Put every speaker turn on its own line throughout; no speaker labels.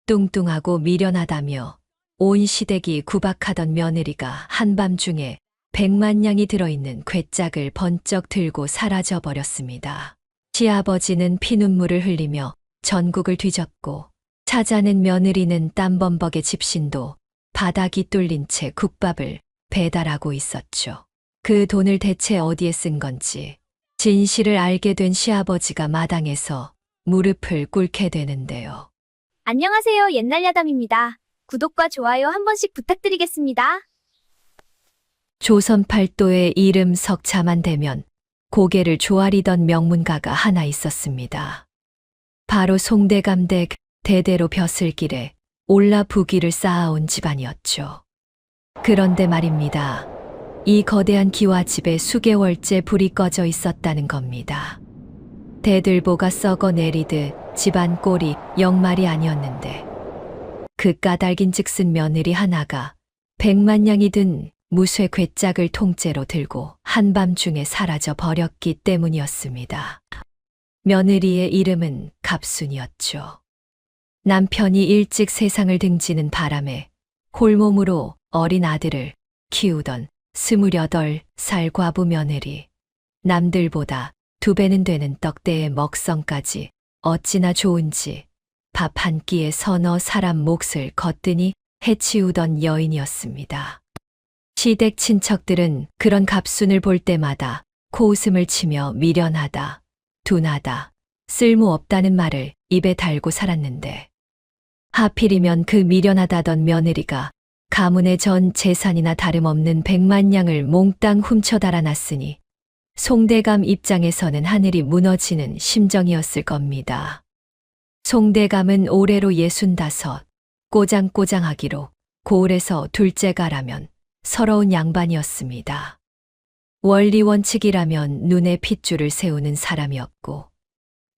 뚱뚱하고 미련하다며 온 시댁이 구박하던 며느리가 한밤중에 100만 냥이 들어있는 괴짝을 번쩍 들고 사라져 버렸습니다. 시아버지는 피눈물을 흘리며 전국을 뒤졌고 찾아낸 며느리는 땀범벅의 집신도 바닥이 뚫린 채 국밥을 배달하고 있었죠. 그 돈을 대체 어디에 쓴 건지 진실을 알게 된 시아버지가 마당에서 무릎을 꿇게 되는데요.
안녕하세요. 옛날 야담입니다. 구독과 좋아요 한 번씩 부탁드리겠습니다.
조선 팔도의 이름 석자만 되면 고개를 조아리던 명문가가 하나 있었습니다. 바로 송대감댁 대대로 벼슬길에 올라 부귀를 쌓아온 집안이었죠. 그런데 말입니다. 이 거대한 기와집에 수개월째 불이 꺼져 있었다는 겁니다. 대들보가 썩어 내리듯 집안 꼴이 영말이 아니었는데 그 까닭인즉슨 며느리 하나가 100만 냥이 든 무쇠 괴짝을 통째로 들고 한밤중에 사라져 버렸기 때문이었습니다. 며느리의 이름은 갑순이었죠. 남편이 일찍 세상을 등지는 바람에 홀몸으로 어린 아들을 키우던 28살 과부 며느리, 남들보다 2배는 되는 떡대의 먹성까지 어찌나 좋은지 밥 한 끼에 서너 사람 몫을 거뜬히 해치우던 여인이었습니다. 시댁 친척들은 그런 갑순을 볼 때마다 코웃음을 치며 미련하다, 둔하다, 쓸모없다는 말을 입에 달고 살았는데 하필이면 그 미련하다던 며느리가 가문의 전 재산이나 다름없는 100만 냥을 몽땅 훔쳐 달아났으니 송대감 입장에서는 하늘이 무너지는 심정이었을 겁니다. 송대감은 올해로 65, 꼬장꼬장하기로 고을에서 둘째가라면 서러운 양반이었습니다. 원리 원칙이라면 눈에 핏줄을 세우는 사람이었고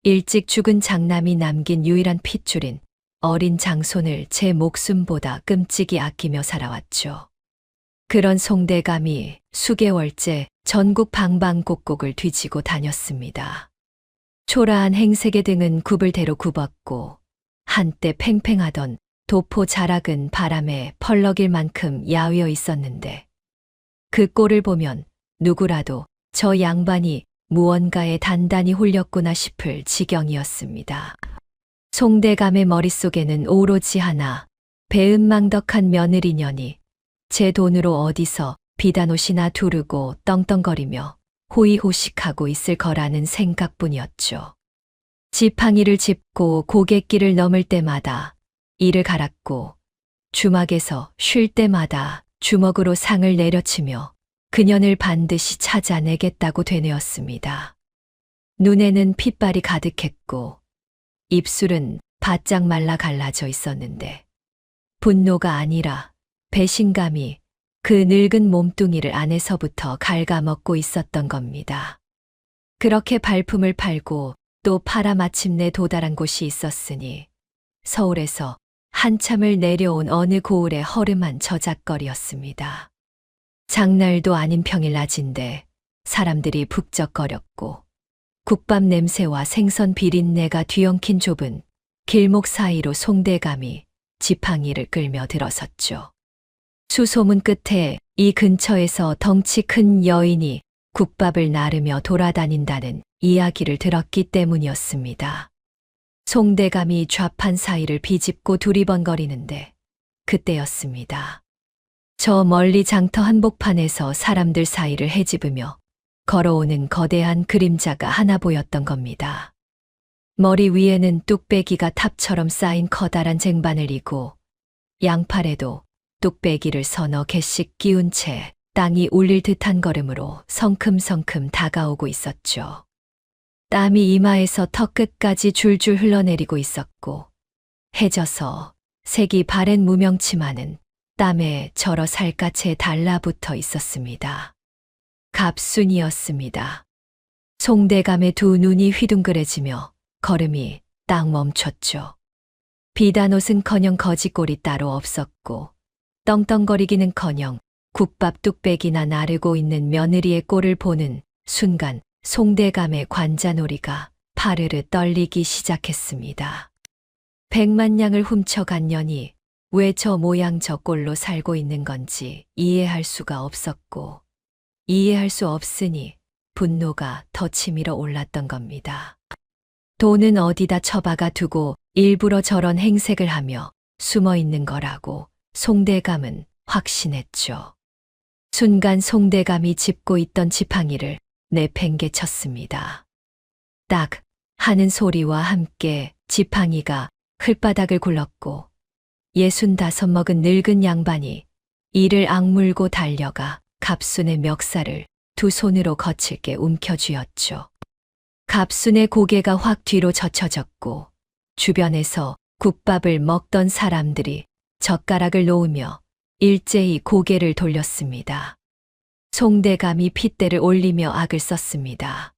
일찍 죽은 장남이 남긴 유일한 핏줄인 어린 장손을 제 목숨보다 끔찍이 아끼며 살아왔죠. 그런 송대감이 수개월째 전국 방방곡곡을 뒤지고 다녔습니다. 초라한 행색의 등은 굽을대로 굽었고 한때 팽팽하던 도포 자락은 바람에 펄럭일 만큼 야위어 있었는데 그 꼴을 보면 누구라도 저 양반이 무언가에 단단히 홀렸구나 싶을 지경이었습니다. 송대감의 머릿속에는 오로지 하나, 배은망덕한 며느리년이 제 돈으로 어디서 비단 옷이나 두르고 떵떵거리며 호의호식하고 있을 거라는 생각뿐이었죠. 지팡이를 짚고 고갯길을 넘을 때마다 이를 갈았고 주막에서 쉴 때마다 주먹으로 상을 내려치며 그년을 반드시 찾아내겠다고 되뇌었습니다. 눈에는 핏발이 가득했고 입술은 바짝 말라 갈라져 있었는데 분노가 아니라 배신감이 그 늙은 몸뚱이를 안에서부터 갉아먹고 있었던 겁니다. 그렇게 발품을 팔고 또 팔아 마침내 도달한 곳이 있었으니 서울에서 한참을 내려온 어느 고을의 허름한 저작거리였습니다. 장날도 아닌 평일 낮인데 사람들이 북적거렸고 국밥 냄새와 생선 비린내가 뒤엉킨 좁은 길목 사이로 송대감이 지팡이를 끌며 들어섰죠. 수소문 끝에 이 근처에서 덩치 큰 여인이 국밥을 나르며 돌아다닌다는 이야기를 들었기 때문이었습니다. 송대감이 좌판 사이를 비집고 두리번거리는데 그때였습니다. 저 멀리 장터 한복판에서 사람들 사이를 헤집으며 걸어오는 거대한 그림자가 하나 보였던 겁니다. 머리 위에는 뚝배기가 탑처럼 쌓인 커다란 쟁반을 이고 양팔에도 뚝배기를 서너 개씩 끼운 채 땅이 울릴 듯한 걸음으로 성큼성큼 다가오고 있었죠. 땀이 이마에서 턱끝까지 줄줄 흘러내리고 있었고 해져서 색이 바랜 무명치마는 땀에 절어 살갗에 달라붙어 있었습니다. 갑순이었습니다. 송대감의 두 눈이 휘둥그레지며 걸음이 딱 멈췄죠. 비단옷은커녕 거지꼴이 따로 없었고 떵떵거리기는커녕 국밥 뚝배기나 나르고 있는 며느리의 꼴을 보는 순간 송대감의 관자놀이가 파르르 떨리기 시작했습니다. 100만 냥을 훔쳐간 년이 왜 저 모양 저 꼴로 살고 있는 건지 이해할 수가 없었고, 이해할 수 없으니 분노가 더 치밀어 올랐던 겁니다. 돈은 어디다 처박아 두고 일부러 저런 행색을 하며 숨어 있는 거라고 송대감은 확신했죠. 순간 송대감이 짚고 있던 지팡이를 내팽개쳤습니다. 딱 하는 소리와 함께 지팡이가 흙바닥을 굴렀고 65 먹은 늙은 양반이 이를 악물고 달려가 갑순의 멱살을 두 손으로 거칠게 움켜쥐었죠. 갑순의 고개가 확 뒤로 젖혀졌고 주변에서 국밥을 먹던 사람들이 젓가락을 놓으며 일제히 고개를 돌렸습니다. 송대감이 핏대를 올리며 악을 썼습니다.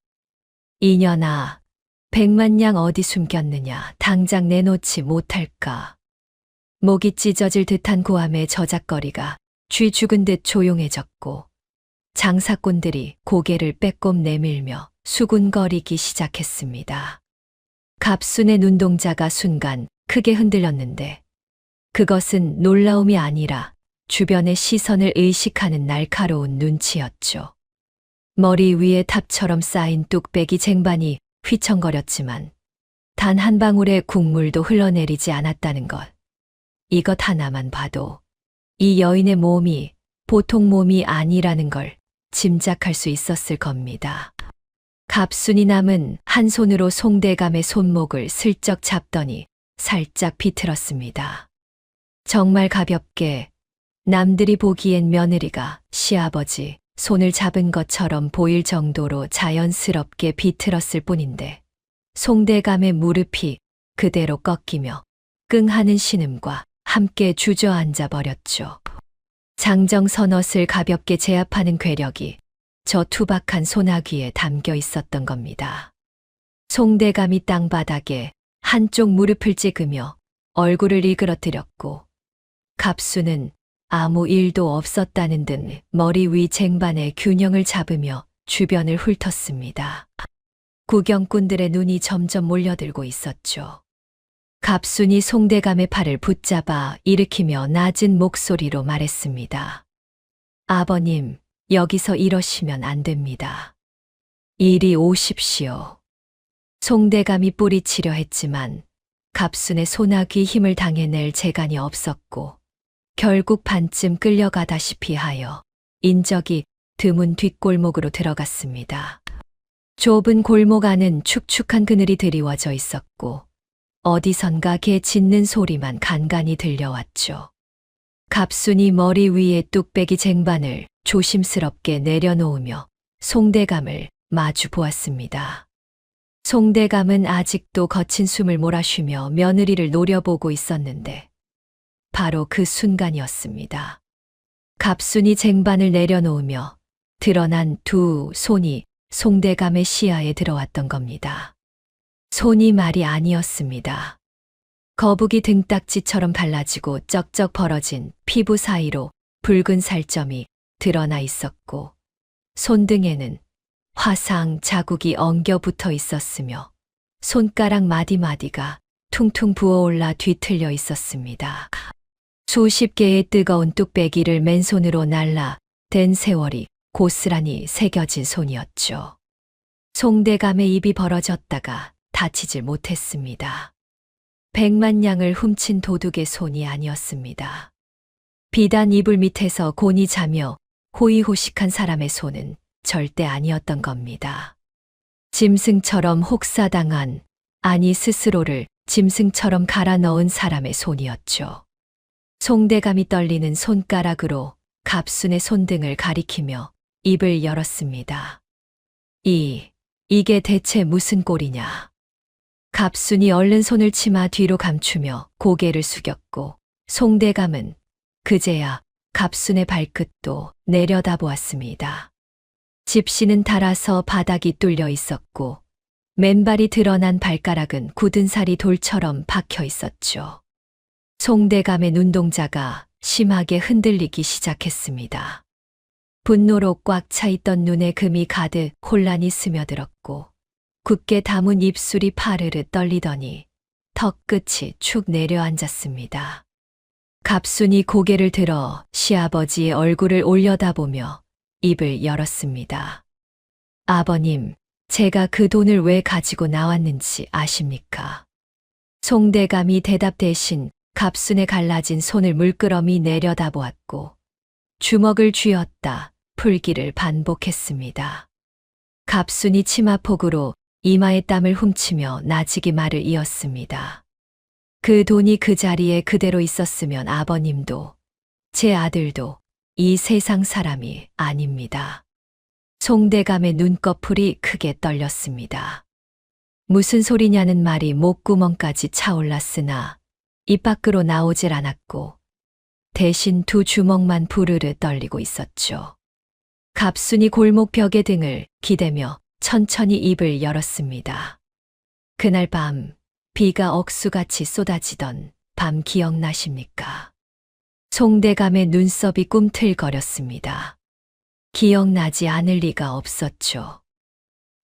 이년아, 100만 냥 어디 숨겼느냐, 당장 내놓지 못할까. 목이 찢어질 듯한 고함의 저작거리가 쥐 죽은 듯 조용해졌고 장사꾼들이 고개를 빼꼼 내밀며 수군거리기 시작했습니다. 갑순의 눈동자가 순간 크게 흔들렸는데 그것은 놀라움이 아니라 주변의 시선을 의식하는 날카로운 눈치였죠. 머리 위에 탑처럼 쌓인 뚝배기 쟁반이 휘청거렸지만 단 한 방울의 국물도 흘러내리지 않았다는 것. 이것 하나만 봐도 이 여인의 몸이 보통 몸이 아니라는 걸 짐작할 수 있었을 겁니다. 갑순이 남은 한 손으로 송대감의 손목을 슬쩍 잡더니 살짝 비틀었습니다. 정말 가볍게 남들이 보기엔 며느리가 시아버지 손을 잡은 것처럼 보일 정도로 자연스럽게 비틀었을 뿐인데 송대감의 무릎이 그대로 꺾이며 끙하는 신음과 함께 주저앉아 버렸죠. 장정선옷을 가볍게 제압하는 괴력이 저 투박한 소나귀에 담겨 있었던 겁니다. 송대감이 땅바닥에 한쪽 무릎을 찍으며 얼굴을 일그러뜨렸고 갑수는 아무 일도 없었다는 듯 머리 위 쟁반의 균형을 잡으며 주변을 훑었습니다. 구경꾼들의 눈이 점점 몰려들고 있었죠. 갑순이 송대감의 팔을 붙잡아 일으키며 낮은 목소리로 말했습니다. 아버님, 여기서 이러시면 안 됩니다. 이리 오십시오. 송대감이 뿌리치려 했지만 갑순의 소나귀 힘을 당해낼 재간이 없었고 결국 반쯤 끌려가다시피 하여 인적이 드문 뒷골목으로 들어갔습니다. 좁은 골목 안은 축축한 그늘이 드리워져 있었고 어디선가 개 짖는 소리만 간간히 들려왔죠. 갑순이 머리 위에 뚝배기 쟁반을 조심스럽게 내려놓으며 송대감을 마주 보았습니다. 송대감은 아직도 거친 숨을 몰아쉬며 며느리를 노려보고 있었는데 바로 그 순간이었습니다. 갑순이 쟁반을 내려놓으며 드러난 두 손이 송대감의 시야에 들어왔던 겁니다. 손이 말이 아니었습니다. 거북이 등딱지처럼 갈라지고 쩍쩍 벌어진 피부 사이로 붉은 살점이 드러나 있었고 손등에는 화상 자국이 엉겨 붙어 있었으며 손가락 마디마디가 퉁퉁 부어올라 뒤틀려 있었습니다. 수십 개의 뜨거운 뚝배기를 맨손으로 날라 댄 세월이 고스란히 새겨진 손이었죠. 송대감의 입이 벌어졌다가 다치질 못했습니다. 100만 냥을 훔친 도둑의 손이 아니었습니다. 비단 이불 밑에서 곤히 자며 호의호식한 사람의 손은 절대 아니었던 겁니다. 짐승처럼 혹사당한, 아니 스스로를 짐승처럼 갈아 넣은 사람의 손이었죠. 송대감이 떨리는 손가락으로 갑순의 손등을 가리키며 입을 열었습니다. 이게 대체 무슨 꼴이냐. 갑순이 얼른 손을 치마 뒤로 감추며 고개를 숙였고 송대감은 그제야 갑순의 발끝도 내려다보았습니다. 집시는 닳아서 바닥이 뚫려 있었고 맨발이 드러난 발가락은 굳은 살이 돌처럼 박혀 있었죠. 송대감의 눈동자가 심하게 흔들리기 시작했습니다. 분노로 꽉 차 있던 눈에 금이 가득 혼란이 스며들었고 굳게 담은 입술이 파르르 떨리더니 턱 끝이 축 내려앉았습니다. 갑순이 고개를 들어 시아버지의 얼굴을 올려다보며 입을 열었습니다. 아버님, 제가 그 돈을 왜 가지고 나왔는지 아십니까? 송대감이 대답 대신 갑순의 갈라진 손을 물끄러미 내려다보았고 주먹을 쥐었다 풀기를 반복했습니다. 갑순이 치마폭으로 이마에 땀을 훔치며 나직이 말을 이었습니다. 그 돈이 그 자리에 그대로 있었으면 아버님도 제 아들도 이 세상 사람이 아닙니다. 송대감의 눈꺼풀이 크게 떨렸습니다. 무슨 소리냐는 말이 목구멍까지 차올랐으나 입 밖으로 나오질 않았고 대신 두 주먹만 부르르 떨리고 있었죠. 갑순이 골목벽에 등을 기대며 천천히 입을 열었습니다. 그날 밤 비가 억수같이 쏟아지던 밤 기억나십니까? 송대감의 눈썹이 꿈틀거렸습니다. 기억나지 않을 리가 없었죠.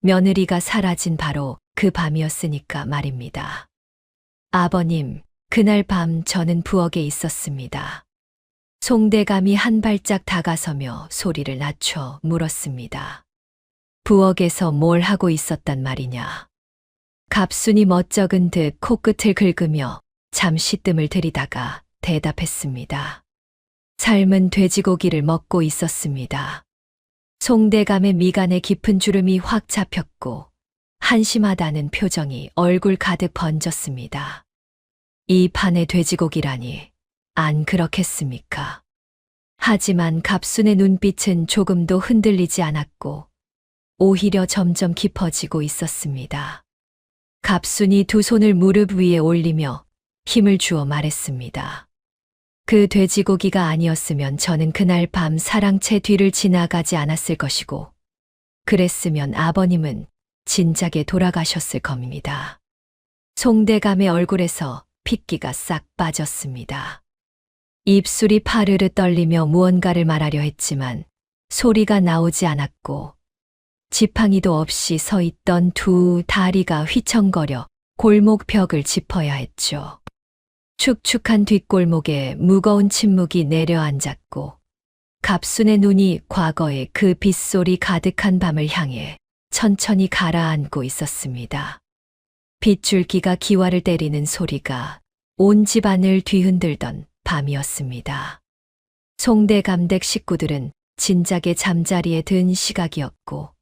며느리가 사라진 바로 그 밤이었으니까 말입니다. 아버님, 그날 밤 저는 부엌에 있었습니다. 송대감이 한 발짝 다가서며 소리를 낮춰 물었습니다. 부엌에서 뭘 하고 있었단 말이냐? 갑순이 멋쩍은 듯 코끝을 긁으며 잠시 뜸을 들이다가 대답했습니다. 삶은 돼지고기를 먹고 있었습니다. 송대감의 미간에 깊은 주름이 확 잡혔고 한심하다는 표정이 얼굴 가득 번졌습니다. 이 판에 돼지고기라니 안 그렇겠습니까? 하지만 갑순의 눈빛은 조금도 흔들리지 않았고 오히려 점점 깊어지고 있었습니다. 갑순이 두 손을 무릎 위에 올리며 힘을 주어 말했습니다. 그 돼지고기가 아니었으면 저는 그날 밤 사랑채 뒤를 지나가지 않았을 것이고 그랬으면 아버님은 진작에 돌아가셨을 겁니다. 송대감의 얼굴에서 핏기가 싹 빠졌습니다. 입술이 파르르 떨리며 무언가를 말하려 했지만 소리가 나오지 않았고 지팡이도 없이 서 있던 두 다리가 휘청거려 골목벽을 짚어야 했죠. 축축한 뒷골목에 무거운 침묵이 내려앉았고 갑순의 눈이 과거의 그 빗소리 가득한 밤을 향해 천천히 가라앉고 있었습니다. 빗줄기가 기와를 때리는 소리가 온 집안을 뒤흔들던 밤이었습니다. 송대감 댁 식구들은 진작에 잠자리에 든 시각이었고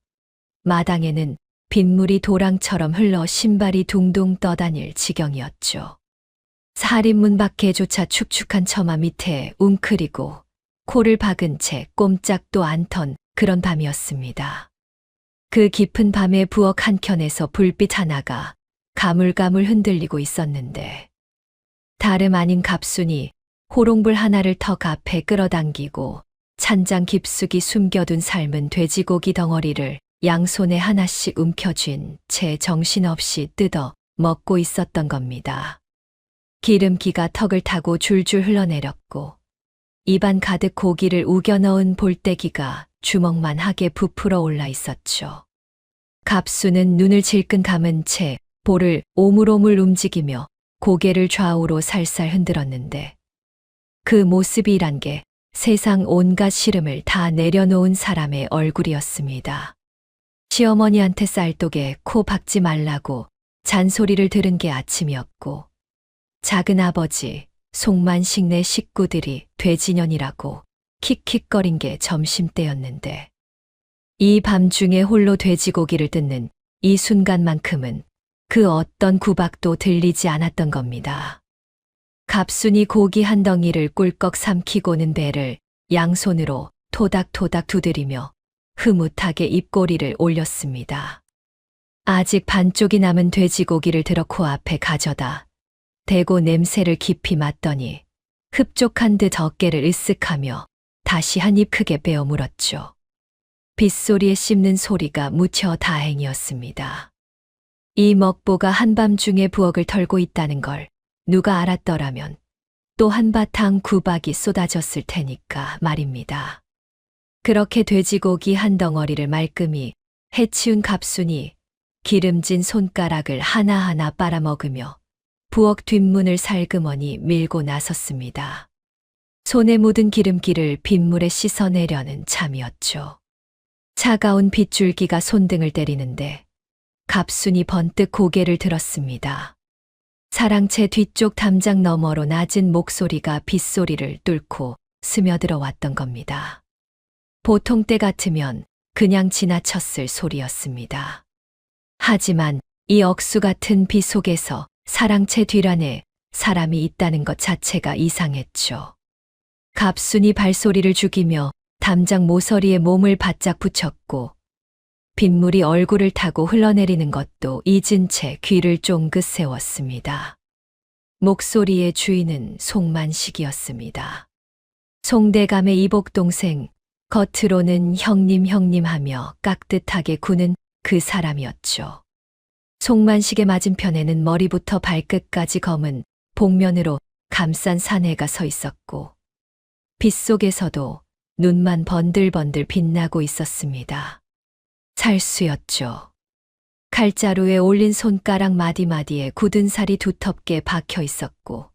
마당에는 빗물이 도랑처럼 흘러 신발이 둥둥 떠다닐 지경이었죠. 살인문 밖에조차 축축한 처마 밑에 웅크리고 코를 박은 채 꼼짝도 않던 그런 밤이었습니다. 그 깊은 밤의 부엌 한켠에서 불빛 하나가 가물가물 흔들리고 있었는데 다름 아닌 갑순이 호롱불 하나를 턱 앞에 끌어당기고 찬장 깊숙이 숨겨둔 삶은 돼지고기 덩어리를 양손에 하나씩 움켜쥔 채 정신없이 뜯어 먹고 있었던 겁니다. 기름기가 턱을 타고 줄줄 흘러내렸고 입안 가득 고기를 우겨 넣은 볼때기가 주먹만하게 부풀어 올라 있었죠. 갑수는 눈을 질끈 감은 채 볼을 오물오물 움직이며 고개를 좌우로 살살 흔들었는데 그 모습이란 게 세상 온갖 시름을 다 내려놓은 사람의 얼굴이었습니다. 시어머니한테 쌀독에 코 박지 말라고 잔소리를 들은 게 아침이었고 작은 아버지 송만식네 식구들이 돼지년이라고 킥킥거린 게 점심때였는데 이 밤중에 홀로 돼지고기를 뜯는 이 순간만큼은 그 어떤 구박도 들리지 않았던 겁니다. 갑순이 고기 한 덩이를 꿀꺽 삼키고는 배를 양손으로 토닥토닥 두드리며 흐뭇하게 입꼬리를 올렸습니다. 아직 반쪽이 남은 돼지고기를 들어 코앞에 가져다 대고 냄새를 깊이 맡더니 흡족한 듯 어깨를 으쓱하며 다시 한 입 크게 베어 물었죠. 빗소리에 씹는 소리가 무척 다행이었습니다. 이 먹보가 한밤중에 부엌을 털고 있다는 걸 누가 알았더라면 또 한바탕 구박이 쏟아졌을 테니까 말입니다. 그렇게 돼지고기 한 덩어리를 말끔히 해치운 갑순이 기름진 손가락을 하나하나 빨아먹으며 부엌 뒷문을 살그머니 밀고 나섰습니다. 손에 묻은 기름기를 빗물에 씻어내려는 참이었죠. 차가운 빗줄기가 손등을 때리는데 갑순이 번뜩 고개를 들었습니다. 사랑채 뒤쪽 담장 너머로 낮은 목소리가 빗소리를 뚫고 스며들어 왔던 겁니다. 보통 때 같으면 그냥 지나쳤을 소리였습니다. 하지만 이 억수 같은 비 속에서 사랑채 뒷안에 사람이 있다는 것 자체가 이상했죠. 갑순이 발소리를 죽이며 담장 모서리에 몸을 바짝 붙였고 빗물이 얼굴을 타고 흘러내리는 것도 잊은 채 귀를 쫑긋 세웠습니다. 목소리의 주인은 송만식이었습니다. 송대감의 이복동생, 겉으로는 형님 하며 깍듯하게 구는 그 사람이었죠. 송만식의 맞은편에는 머리부터 발끝까지 검은 복면으로 감싼 사내가 서 있었고 빗속에서도 눈만 번들번들 빛나고 있었습니다. 살수였죠. 칼자루에 올린 손가락 마디마디에 굳은 살이 두텁게 박혀 있었고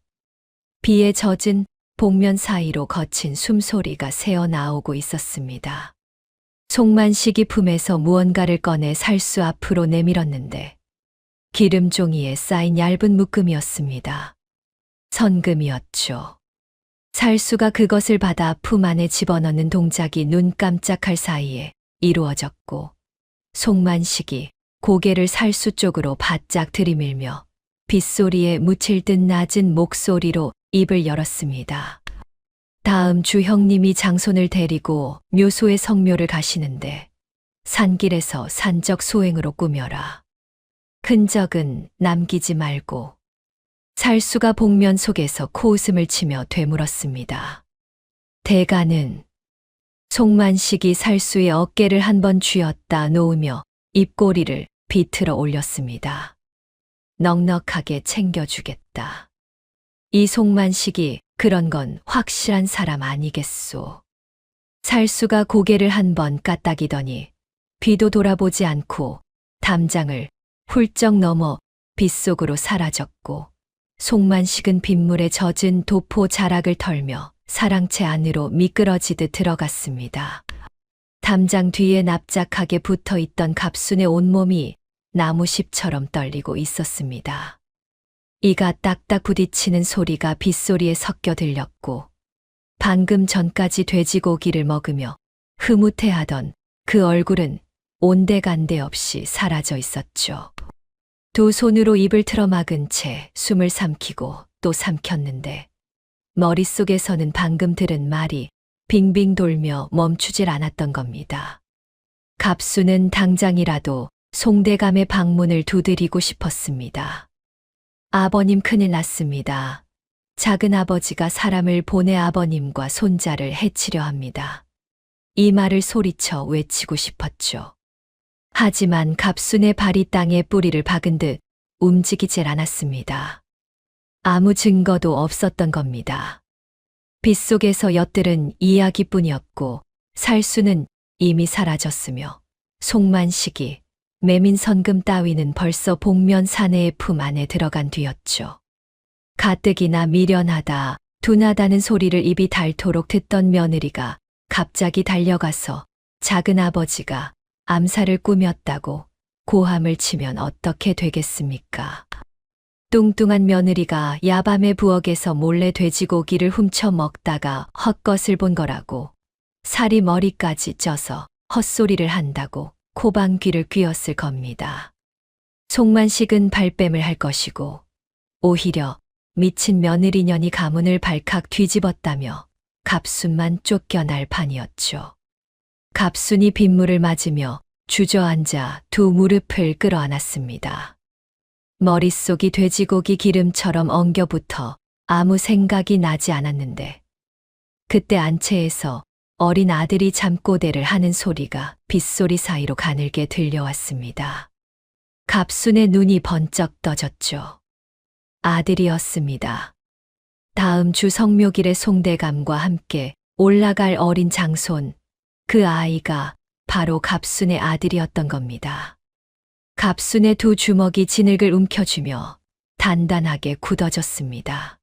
비에 젖은 복면 사이로 거친 숨소리가 새어나오고 있었습니다. 송만식이 품에서 무언가를 꺼내 살수 앞으로 내밀었는데 기름 종이에 쌓인 얇은 묶음이었습니다. 선금이었죠. 살수가 그것을 받아 품 안에 집어넣는 동작이 눈 깜짝할 사이에 이루어졌고 송만식이 고개를 살수 쪽으로 바짝 들이밀며 빗소리에 묻힐 듯 낮은 목소리로 입을 열었습니다. 다음 주 형님이 장손을 데리고 묘소의 성묘를 가시는데 산길에서 산적 소행으로 꾸며라. 흔적은 남기지 말고. 살수가 복면 속에서 코웃음을 치며 되물었습니다. 대가는 송만식이 살수의 어깨를 한번 쥐었다 놓으며 입꼬리를 비틀어 올렸습니다. 넉넉하게 챙겨주겠다. 이 송만식이 그런 건 확실한 사람 아니겠소. 살수가 고개를 한번 까딱이더니 뒤도 돌아보지 않고 담장을 훌쩍 넘어 빗속으로 사라졌고 송만식은 빗물에 젖은 도포 자락을 털며 사랑채 안으로 미끄러지듯 들어갔습니다. 담장 뒤에 납작하게 붙어있던 갑순의 온몸이 나무십처럼 떨리고 있었습니다. 이가 딱딱 부딪히는 소리가 빗소리에 섞여 들렸고 방금 전까지 돼지고기를 먹으며 흐뭇해하던 그 얼굴은 온데간데 없이 사라져 있었죠. 두 손으로 입을 틀어막은 채 숨을 삼키고 또 삼켰는데 머릿속에서는 방금 들은 말이 빙빙 돌며 멈추질 않았던 겁니다. 갑수는 당장이라도 송대감의 방문을 두드리고 싶었습니다. 아버님 큰일 났습니다. 작은 아버지가 사람을 보내 아버님과 손자를 해치려 합니다. 이 말을 소리쳐 외치고 싶었죠. 하지만 갑순의 발이 땅에 뿌리를 박은 듯 움직이질 않았습니다. 아무 증거도 없었던 겁니다. 빗속에서 엿들은 이야기뿐이었고 살수는 이미 사라졌으며 송만식이 매민 선금 따위는 벌써 복면 사내의 품 안에 들어간 뒤였죠. 가뜩이나 미련하다, 둔하다는 소리를 입이 닳도록 듣던 며느리가 갑자기 달려가서 작은 아버지가 암살을 꾸몄다고 고함을 치면 어떻게 되겠습니까? 뚱뚱한 며느리가 야밤에 부엌에서 몰래 돼지고기를 훔쳐 먹다가 헛것을 본 거라고 살이 머리까지 쪄서 헛소리를 한다고 코방귀를 뀌었을 겁니다. 송만식은 발뺌을 할 것이고 오히려 미친 며느리년이 가문을 발칵 뒤집었다며 갑순만 쫓겨날 판이었죠. 갑순이 빗물을 맞으며 주저앉아 두 무릎을 끌어안았습니다. 머릿속이 돼지고기 기름처럼 엉겨붙어 아무 생각이 나지 않았는데 그때 안채에서 어린 아들이 잠꼬대를 하는 소리가 빗소리 사이로 가늘게 들려왔습니다. 갑순의 눈이 번쩍 떠졌죠. 아들이었습니다. 다음 주 성묘길에 송대감과 함께 올라갈 어린 장손, 그 아이가 바로 갑순의 아들이었던 겁니다. 갑순의 두 주먹이 진흙을 움켜쥐며 단단하게 굳어졌습니다.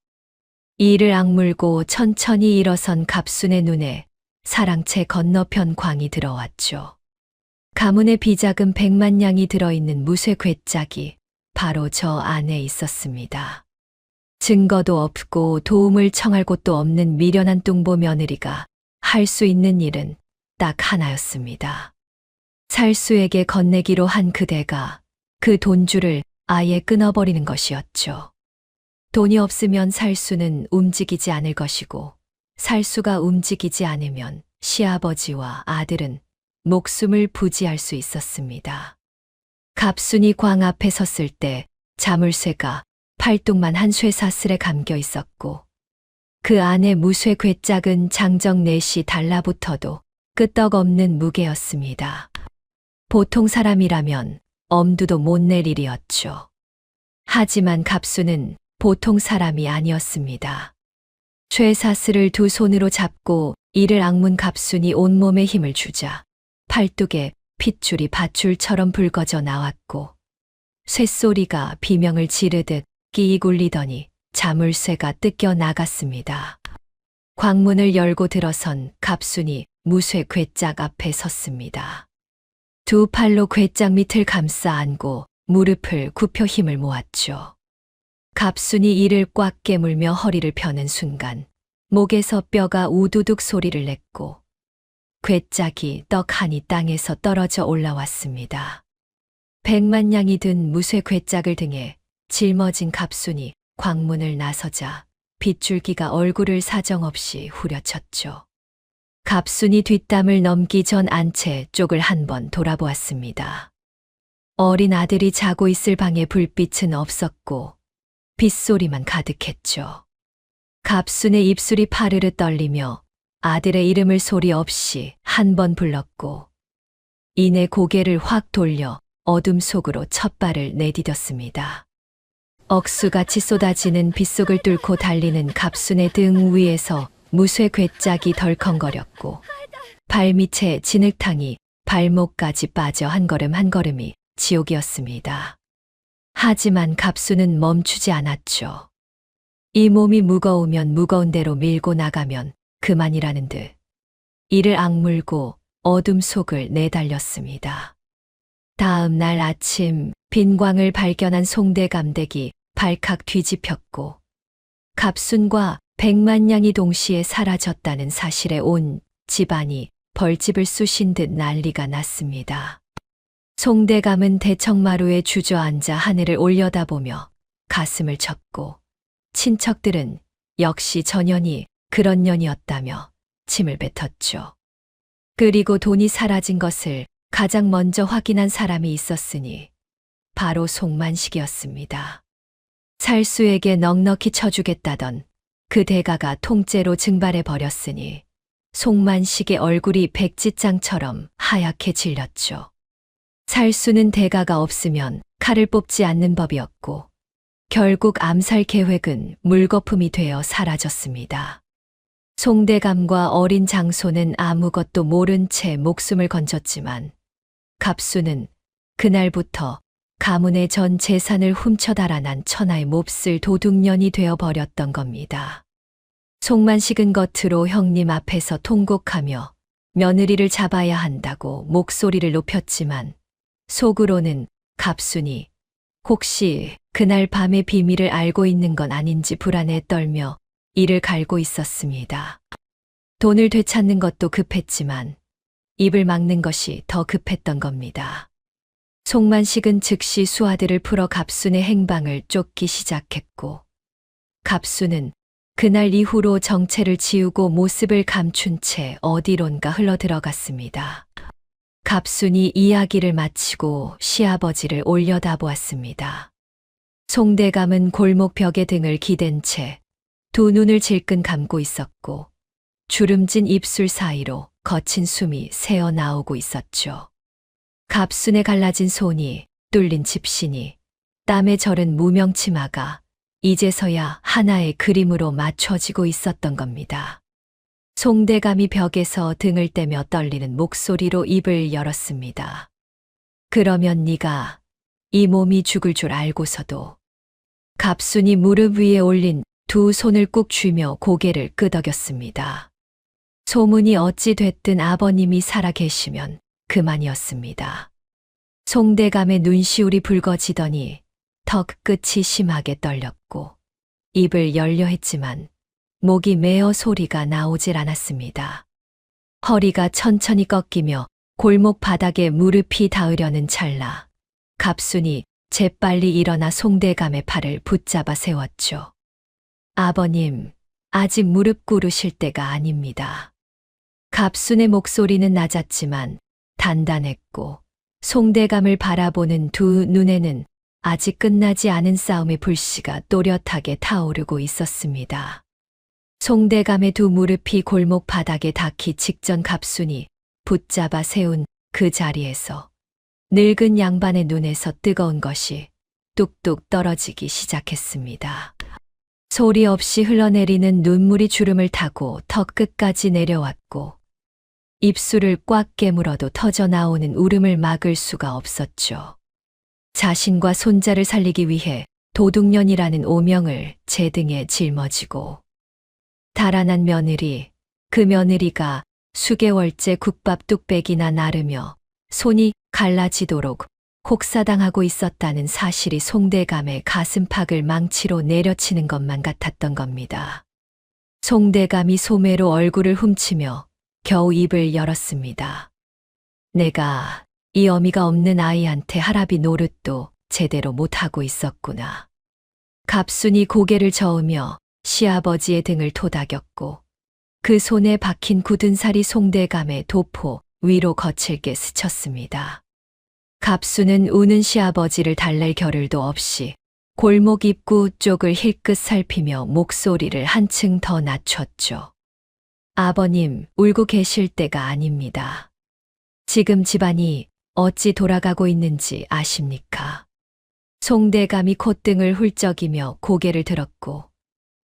이를 악물고 천천히 일어선 갑순의 눈에 사랑채 건너편 광이 들어왔죠. 가문의 비자금 100만냥이 들어있는 무쇠 괴짝이 바로 저 안에 있었습니다. 증거도 없고 도움을 청할 곳도 없는 미련한 뚱보 며느리가 할 수 있는 일은 딱 하나였습니다. 살수에게 건네기로 한 그대가 그 돈줄을 아예 끊어버리는 것이었죠. 돈이 없으면 살수는 움직이지 않을 것이고 살수가 움직이지 않으면 시아버지와 아들은 목숨을 부지할 수 있었습니다. 갑순이 광 앞에 섰을 때 자물쇠가 팔뚝만 한 쇠사슬에 감겨 있었고 그 안에 무쇠 괴짝은 장정 넷이 달라붙어도 끄떡없는 무게였습니다. 보통 사람이라면 엄두도 못 낼 일이었죠. 하지만 갑순은 보통 사람이 아니었습니다. 쇠사슬을 두 손으로 잡고 이를 악문 갑순이 온몸에 힘을 주자 팔뚝에 핏줄이 밧줄처럼 붉어져 나왔고 쇳소리가 비명을 지르듯 끼익 울리더니 자물쇠가 뜯겨 나갔습니다. 광문을 열고 들어선 갑순이 무쇠 괴짝 앞에 섰습니다. 두 팔로 괴짝 밑을 감싸 안고 무릎을 굽혀 힘을 모았죠. 갑순이 이를 꽉 깨물며 허리를 펴는 순간 목에서 뼈가 우두둑 소리를 냈고 괴짝이 떡하니 땅에서 떨어져 올라왔습니다. 100만냥이 든 무쇠 괴짝을 등에 짊어진 갑순이 광문을 나서자 빗줄기가 얼굴을 사정없이 후려쳤죠. 갑순이 뒷담을 넘기 전 안채 쪽을 한번 돌아보았습니다. 어린 아들이 자고 있을 방에 불빛은 없었고 빗소리만 가득했죠. 갑순의 입술이 파르르 떨리며 아들의 이름을 소리 없이 한 번 불렀고 이내 고개를 확 돌려 어둠 속으로 첫 발을 내디뎠습니다. 억수같이 쏟아지는 빗속을 뚫고 달리는 갑순의 등 위에서 무쇠 괴짝이 덜컹거렸고 발밑에 진흙탕이 발목까지 빠져 한 걸음 한 걸음이 지옥이었습니다. 하지만 갑순은 멈추지 않았죠. 이 몸이 무거우면 무거운 대로 밀고 나가면 그만이라는 듯 이를 악물고 어둠 속을 내달렸습니다. 다음 날 아침 빈광을 발견한 송대감댁이 발칵 뒤집혔고 갑순과 100만냥이 동시에 사라졌다는 사실에 온 집안이 벌집을 쑤신 듯 난리가 났습니다. 송대감은 대청마루에 주저앉아 하늘을 올려다보며 가슴을 쳤고 친척들은 역시 전연이 그런 년이었다며 침을 뱉었죠. 그리고 돈이 사라진 것을 가장 먼저 확인한 사람이 있었으니 바로 송만식이었습니다. 살수에게 넉넉히 쳐주겠다던 그 대가가 통째로 증발해 버렸으니 송만식의 얼굴이 백지장처럼 하얗게 질렸죠. 살수는 대가가 없으면 칼을 뽑지 않는 법이었고 결국 암살 계획은 물거품이 되어 사라졌습니다. 송대감과 어린 장소는 아무것도 모른 채 목숨을 건졌지만 갑수는 그날부터 가문의 전 재산을 훔쳐 달아난 천하의 몹쓸 도둑년이 되어버렸던 겁니다. 송만식은 겉으로 형님 앞에서 통곡하며 며느리를 잡아야 한다고 목소리를 높였지만 속으로는 갑순이 혹시 그날 밤의 비밀을 알고 있는 건 아닌지 불안에 떨며 이를 갈고 있었습니다. 돈을 되찾는 것도 급했지만 입을 막는 것이 더 급했던 겁니다. 송만식은 즉시 수하들을 풀어 갑순의 행방을 쫓기 시작했고 갑순은 그날 이후로 정체를 지우고 모습을 감춘 채 어디론가 흘러들어갔습니다. 갑순이 이야기를 마치고 시아버지를 올려다보았습니다. 송대감은 골목벽에 등을 기댄 채 두 눈을 질끈 감고 있었고 주름진 입술 사이로 거친 숨이 새어 나오고 있었죠. 갑순에 갈라진 손이, 뚫린 집신이, 땀에 절은 무명치마가 이제서야 하나의 그림으로 맞춰지고 있었던 겁니다. 송대감이 벽에서 등을 떼며 떨리는 목소리로 입을 열었습니다. 그러면 네가 이 몸이 죽을 줄 알고서도 갑순이 무릎 위에 올린 두 손을 꾹 쥐며 고개를 끄덕였습니다. 소문이 어찌 됐든 아버님이 살아 계시면 그만이었습니다. 송대감의 눈시울이 붉어지더니 턱 끝이 심하게 떨렸고 입을 열려 했지만 목이 메어 소리가 나오질 않았습니다. 허리가 천천히 꺾이며 골목 바닥에 무릎이 닿으려는 찰나 갑순이 재빨리 일어나 송대감의 팔을 붙잡아 세웠죠. 아버님, 아직 무릎 꿇으실 때가 아닙니다. 갑순의 목소리는 낮았지만 단단했고 송대감을 바라보는 두 눈에는 아직 끝나지 않은 싸움의 불씨가 또렷하게 타오르고 있었습니다. 송대감의 두 무릎이 골목 바닥에 닿기 직전 갑순이 붙잡아 세운 그 자리에서 늙은 양반의 눈에서 뜨거운 것이 뚝뚝 떨어지기 시작했습니다. 소리 없이 흘러내리는 눈물이 주름을 타고 턱 끝까지 내려왔고 입술을 꽉 깨물어도 터져나오는 울음을 막을 수가 없었죠. 자신과 손자를 살리기 위해 도둑년이라는 오명을 제 등에 짊어지고 달아난 며느리, 그 며느리가 수개월째 국밥 뚝배기나 나르며 손이 갈라지도록 혹사당하고 있었다는 사실이 송대감의 가슴팍을 망치로 내려치는 것만 같았던 겁니다. 송대감이 소매로 얼굴을 훔치며 겨우 입을 열었습니다. 내가 이 어미가 없는 아이한테 할아비 노릇도 제대로 못하고 있었구나. 갑순이 고개를 저으며 시아버지의 등을 토닥였고 그 손에 박힌 굳은 살이 송대감의 도포 위로 거칠게 스쳤습니다. 갑순은 우는 시아버지를 달랠 겨를도 없이 골목 입구 쪽을 힐끗 살피며 목소리를 한층 더 낮췄죠. 아버님, 울고 계실 때가 아닙니다. 지금 집안이 어찌 돌아가고 있는지 아십니까? 송대감이 콧등을 훌쩍이며 고개를 들었고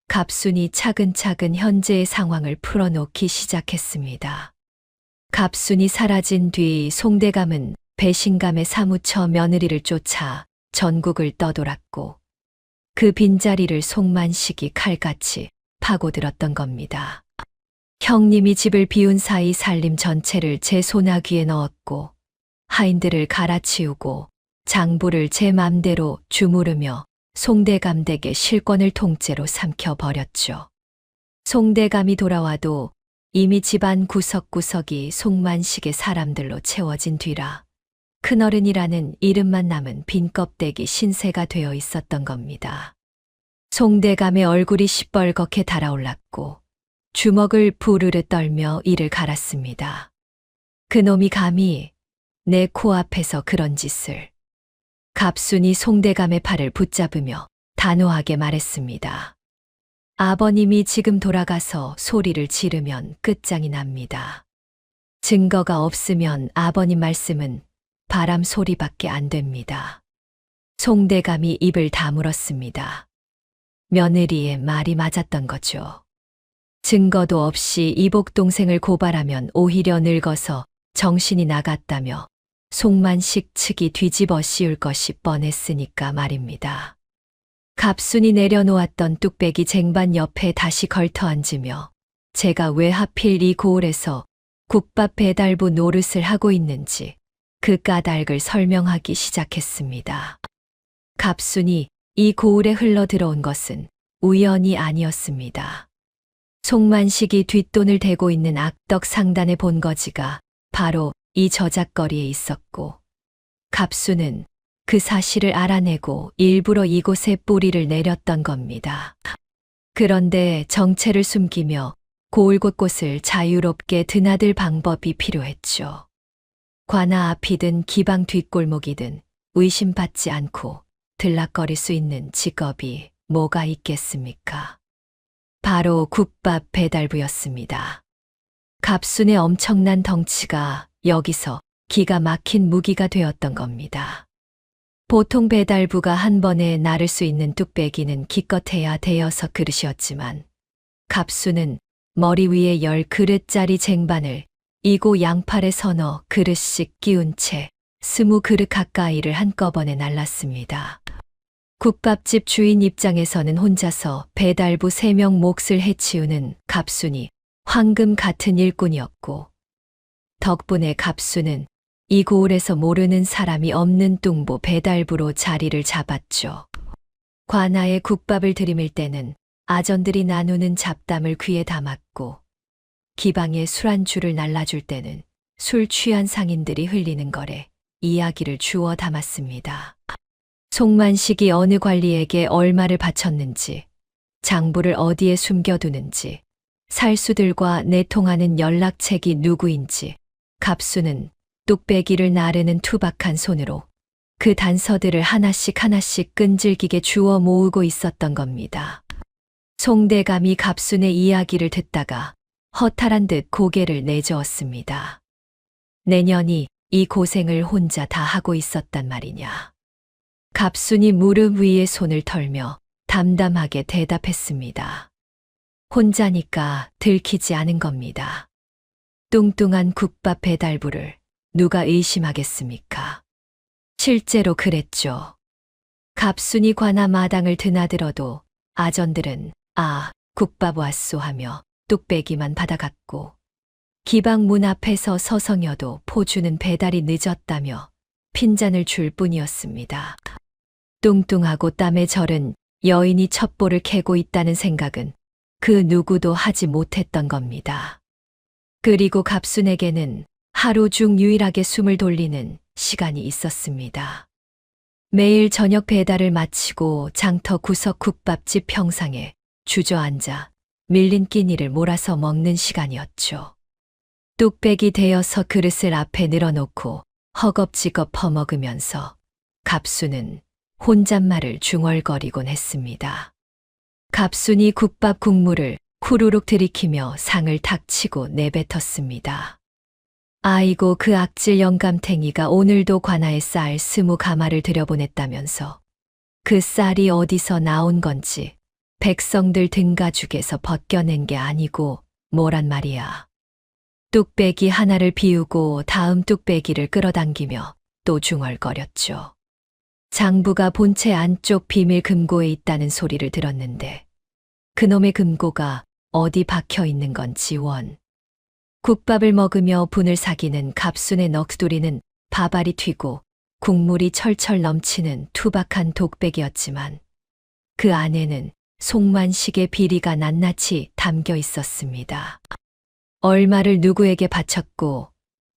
갑순이 차근차근 현재의 상황을 풀어놓기 시작했습니다. 갑순이 사라진 뒤 송대감은 배신감에 사무쳐 며느리를 쫓아 전국을 떠돌았고 그 빈자리를 송만식이 칼같이 파고들었던 겁니다. 형님이 집을 비운 사이 살림 전체를 제 소나귀에 넣었고 하인들을 갈아치우고 장부를 제 맘대로 주무르며 송대감 댁의 실권을 통째로 삼켜버렸죠. 송대감이 돌아와도 이미 집안 구석구석이 송만식의 사람들로 채워진 뒤라 큰어른이라는 이름만 남은 빈 껍데기 신세가 되어 있었던 겁니다. 송대감의 얼굴이 시뻘겋게 달아올랐고 주먹을 부르르 떨며 이를 갈았습니다. 그놈이 감히 내 코앞에서 그런 짓을. 갑순이 송대감의 팔을 붙잡으며 단호하게 말했습니다. 아버님이 지금 돌아가서 소리를 지르면 끝장이 납니다. 증거가 없으면 아버님 말씀은 바람 소리밖에 안 됩니다. 송대감이 입을 다물었습니다. 며느리의 말이 맞았던 거죠. 증거도 없이 이복 동생을 고발하면 오히려 늙어서 정신이 나갔다며 송만식 측이 뒤집어 씌울 것이 뻔했으니까 말입니다. 갑순이 내려놓았던 뚝배기 쟁반 옆에 다시 걸터 앉으며 제가 왜 하필 이 고을에서 국밥 배달부 노릇을 하고 있는지 그 까닭을 설명하기 시작했습니다. 갑순이 이 고을에 흘러들어온 것은 우연이 아니었습니다. 송만식이 뒷돈을 대고 있는 악덕 상단의 본거지가 바로 이 저작거리에 있었고 갑순은 그 사실을 알아내고 일부러 이곳에 뿌리를 내렸던 겁니다. 그런데 정체를 숨기며 고을 곳곳을 자유롭게 드나들 방법이 필요했죠. 관아 앞이든 기방 뒷골목이든 의심받지 않고 들락거릴 수 있는 직업이 뭐가 있겠습니까? 바로 국밥 배달부였습니다. 갑순의 엄청난 덩치가 여기서 기가 막힌 무기가 되었던 겁니다. 보통 배달부가 한 번에 나를 수 있는 뚝배기는 기껏해야 대여섯 그릇이었지만 갑순은 머리 위에 10그릇짜리 쟁반을 이고 양팔에 서너 그릇씩 끼운 채 20그릇 가까이를 한꺼번에 날랐습니다. 국밥집 주인 입장에서는 혼자서 배달부 3명 몫을 해치우는 갑순이 황금 같은 일꾼이었고, 덕분에 갑순은 이 고을에서 모르는 사람이 없는 뚱보 배달부로 자리를 잡았죠. 관아에 국밥을 들이밀 때는 아전들이 나누는 잡담을 귀에 담았고, 기방에 술안주를 날라줄 때는 술 취한 상인들이 흘리는 거래 이야기를 주워 담았습니다. 송만식이 어느 관리에게 얼마를 바쳤는지, 장부를 어디에 숨겨두는지, 살수들과 내통하는 연락책이 누구인지, 갑수는 뚝배기를 나르는 투박한 손으로 그 단서들을 하나씩 하나씩 끈질기게 주워 모으고 있었던 겁니다. 송대감이 갑순의 이야기를 듣다가 허탈한 듯 고개를 내저었습니다. 내년이 이 고생을 혼자 다 하고 있었단 말이냐. 갑순이 무릎 위에 손을 털며 담담하게 대답했습니다. 혼자니까 들키지 않은 겁니다. 뚱뚱한 국밥 배달부를 누가 의심하겠습니까? 실제로 그랬죠. 갑순이 관아 마당을 드나들어도 아전들은 국밥 왔소 하며 뚝배기만 받아갔고, 기방 문 앞에서 서성여도 포주는 배달이 늦었다며 핀잔을 줄 뿐이었습니다. 뚱뚱하고 땀에 절은 여인이 첩보를 캐고 있다는 생각은 그 누구도 하지 못했던 겁니다. 그리고 갑순에게는 하루 중 유일하게 숨을 돌리는 시간이 있었습니다. 매일 저녁 배달을 마치고 장터 구석 국밥집 평상에 주저앉아 밀린 끼니를 몰아서 먹는 시간이었죠. 뚝배기 대어서 그릇을 앞에 늘어놓고 허겁지겁 퍼먹으면서 갑순은 혼잣말을 중얼거리곤 했습니다. 갑순이 국밥 국물을 후루룩 들이키며 상을 탁 치고 내뱉었습니다. 아이고, 그 악질 영감탱이가 오늘도 관아에 쌀 20가마를 들여보냈다면서 그 쌀이 어디서 나온 건지 백성들 등가죽에서 벗겨낸 게 아니고 뭐란 말이야. 뚝배기 하나를 비우고 다음 뚝배기를 끌어당기며 또 중얼거렸죠. 장부가 본체 안쪽 비밀 금고에 있다는 소리를 들었는데 그놈의 금고가 어디 박혀 있는 건지 원. 국밥을 먹으며 분을 사기는 갑순의 넋두리는 바발이 튀고 국물이 철철 넘치는 투박한 독백이었지만 그 안에는 송만식의 비리가 낱낱이 담겨 있었습니다. 얼마를 누구에게 바쳤고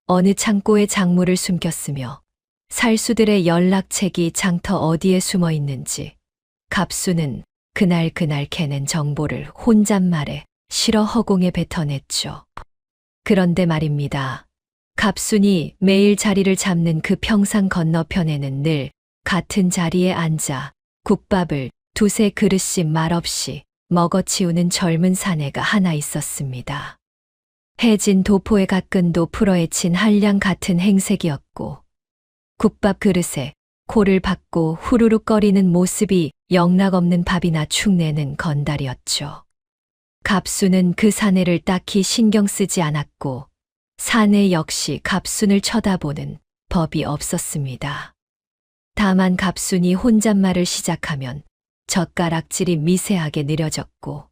어느 창고에 작물을 숨겼으며 살수들의 연락책이 장터 어디에 숨어 있는지 갑수는 그날 캐낸 정보를 혼잣말에 실어 허공에 뱉어냈죠. 그런데 말입니다. 갑순이 매일 자리를 잡는 그 평상 건너편에는 늘 같은 자리에 앉아 국밥을 두세 그릇씩 말없이 먹어치우는 젊은 사내가 하나 있었습니다. 해진 도포에 가끈도 풀어헤친 한량 같은 행색이었고 국밥 그릇에 코를 박고 후루룩거리는 모습이 영락없는 밥이나 축내는 건달이었죠. 갑순은 그 사내를 딱히 신경 쓰지 않았고 사내 역시 갑순을 쳐다보는 법이 없었습니다. 다만 갑순이 혼잣말을 시작하면 젓가락질이 미세하게 느려졌고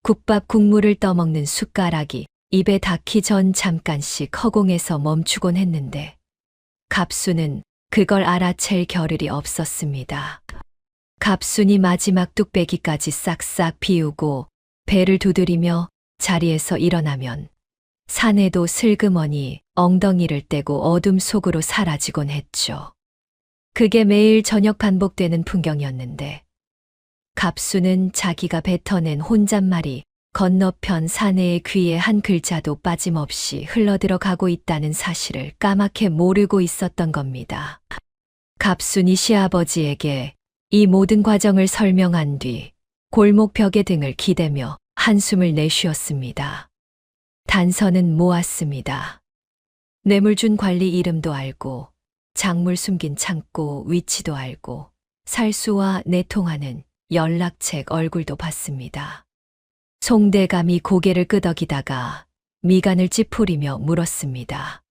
국밥 국물을 떠먹는 숟가락이 입에 닿기 전 잠깐씩 허공에서 멈추곤 했는데 갑순은 그걸 알아챌 겨를이 없었습니다. 갑순이 마지막 뚝배기까지 싹싹 비우고 배를 두드리며 자리에서 일어나면 사내도 슬그머니 엉덩이를 떼고 어둠 속으로 사라지곤 했죠. 그게 매일 저녁 반복되는 풍경이었는데 갑순은 자기가 뱉어낸 혼잣말이 건너편 사내의 귀에 한 글자도 빠짐없이 흘러들어가고 있다는 사실을 까맣게 모르고 있었던 겁니다. 갑순이 시아버지에게 이 모든 과정을 설명한 뒤 골목 벽에 등을 기대며 한숨을 내쉬었습니다. 단서는 모았습니다. 뇌물 준 관리 이름도 알고 작물 숨긴 창고 위치도 알고 살수와 내통하는 연락책 얼굴도 봤습니다. 송대감이 고개를 끄덕이다가 미간을 찌푸리며 물었습니다.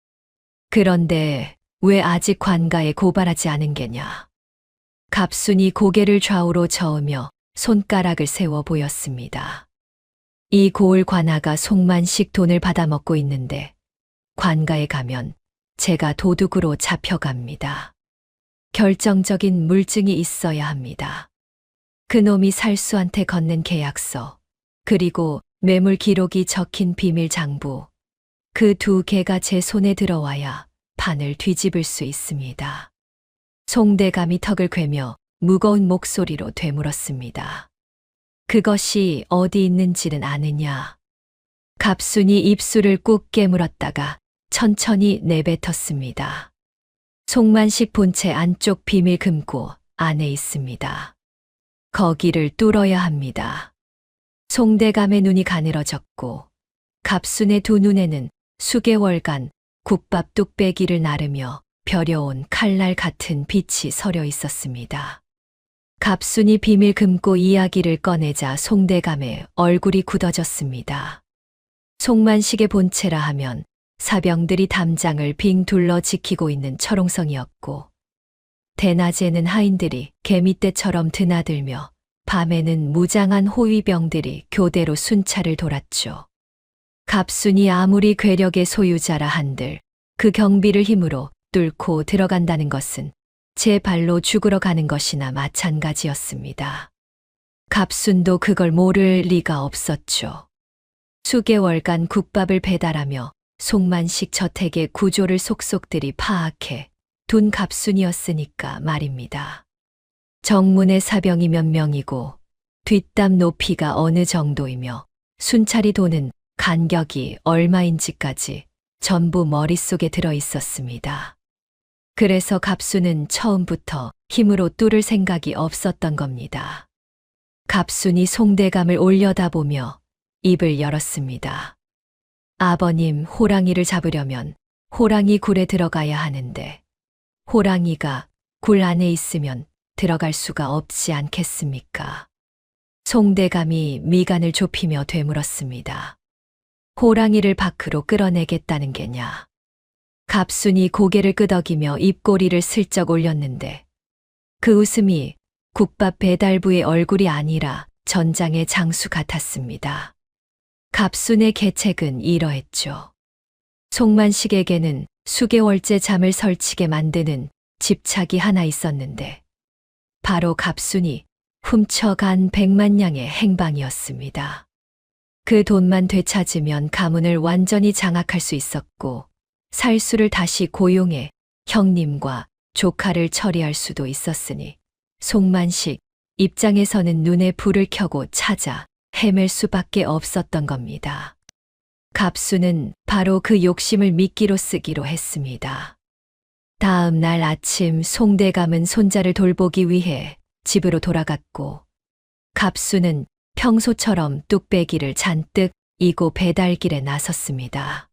그런데 왜 아직 관가에 고발하지 않은 게냐? 갑순이 고개를 좌우로 저으며 손가락을 세워 보였습니다. 이 고을 관아가 송만식 돈을 받아먹고 있는데 관가에 가면 제가 도둑으로 잡혀갑니다. 결정적인 물증이 있어야 합니다. 그놈이 살수한테 건넨 계약서, 그리고 매물 기록이 적힌 비밀 장부, 그 두 개가 제 손에 들어와야 판을 뒤집을 수 있습니다. 송대감이 턱을 괴며 무거운 목소리로 되물었습니다. 그것이 어디 있는지는 아느냐? 갑순이 입술을 꾹 깨물었다가 천천히 내뱉었습니다. 송만식 본체 안쪽 비밀 금고 안에 있습니다. 거기를 뚫어야 합니다. 송대감의 눈이 가늘어졌고 갑순의 두 눈에는 수개월간 국밥 뚝배기를 나르며 벼려온 칼날 같은 빛이 서려 있었습니다. 갑순이 비밀 금고 이야기를 꺼내자 송대감의 얼굴이 굳어졌습니다. 송만식의 본체라 하면 사병들이 담장을 빙 둘러 지키고 있는 철옹성이었고, 대낮에는 하인들이 개미떼처럼 드나들며 밤에는 무장한 호위병들이 교대로 순찰을 돌았죠. 갑순이 아무리 괴력의 소유자라 한들 그 경비를 힘으로 뚫고 들어간다는 것은 제 발로 죽으러 가는 것이나 마찬가지였습니다. 갑순도 그걸 모를 리가 없었죠. 수개월간 국밥을 배달하며 송만식 저택의 구조를 속속들이 파악해 둔 갑순이었으니까 말입니다. 정문의 사병이 몇 명이고 뒷담 높이가 어느 정도이며 순찰이 도는 간격이 얼마인지까지 전부 머릿속에 들어 있었습니다. 그래서 갑순은 처음부터 힘으로 뚫을 생각이 없었던 겁니다. 갑순이 송대감을 올려다보며 입을 열었습니다. 아버님, 호랑이를 잡으려면 호랑이 굴에 들어가야 하는데 호랑이가 굴 안에 있으면 들어갈 수가 없지 않겠습니까? 송대감이 미간을 좁히며 되물었습니다. 호랑이를 밖으로 끌어내겠다는 게냐? 갑순이 고개를 끄덕이며 입꼬리를 슬쩍 올렸는데 그 웃음이 국밥 배달부의 얼굴이 아니라 전장의 장수 같았습니다. 갑순의 계책은 이러했죠. 송만식에게는 수개월째 잠을 설치게 만드는 집착이 하나 있었는데 바로 갑순이 훔쳐간 100만냥의 행방이었습니다. 그 돈만 되찾으면 가문을 완전히 장악할 수 있었고 살수를 다시 고용해 형님과 조카를 처리할 수도 있었으니 송만식 입장에서는 눈에 불을 켜고 찾아 헤맬 수밖에 없었던 겁니다. 갑수는 바로 그 욕심을 미끼로 쓰기로 했습니다. 다음 날 아침 송대감은 손자를 돌보기 위해 집으로 돌아갔고 갑수는 평소처럼 뚝배기를 잔뜩 이고 배달길에 나섰습니다.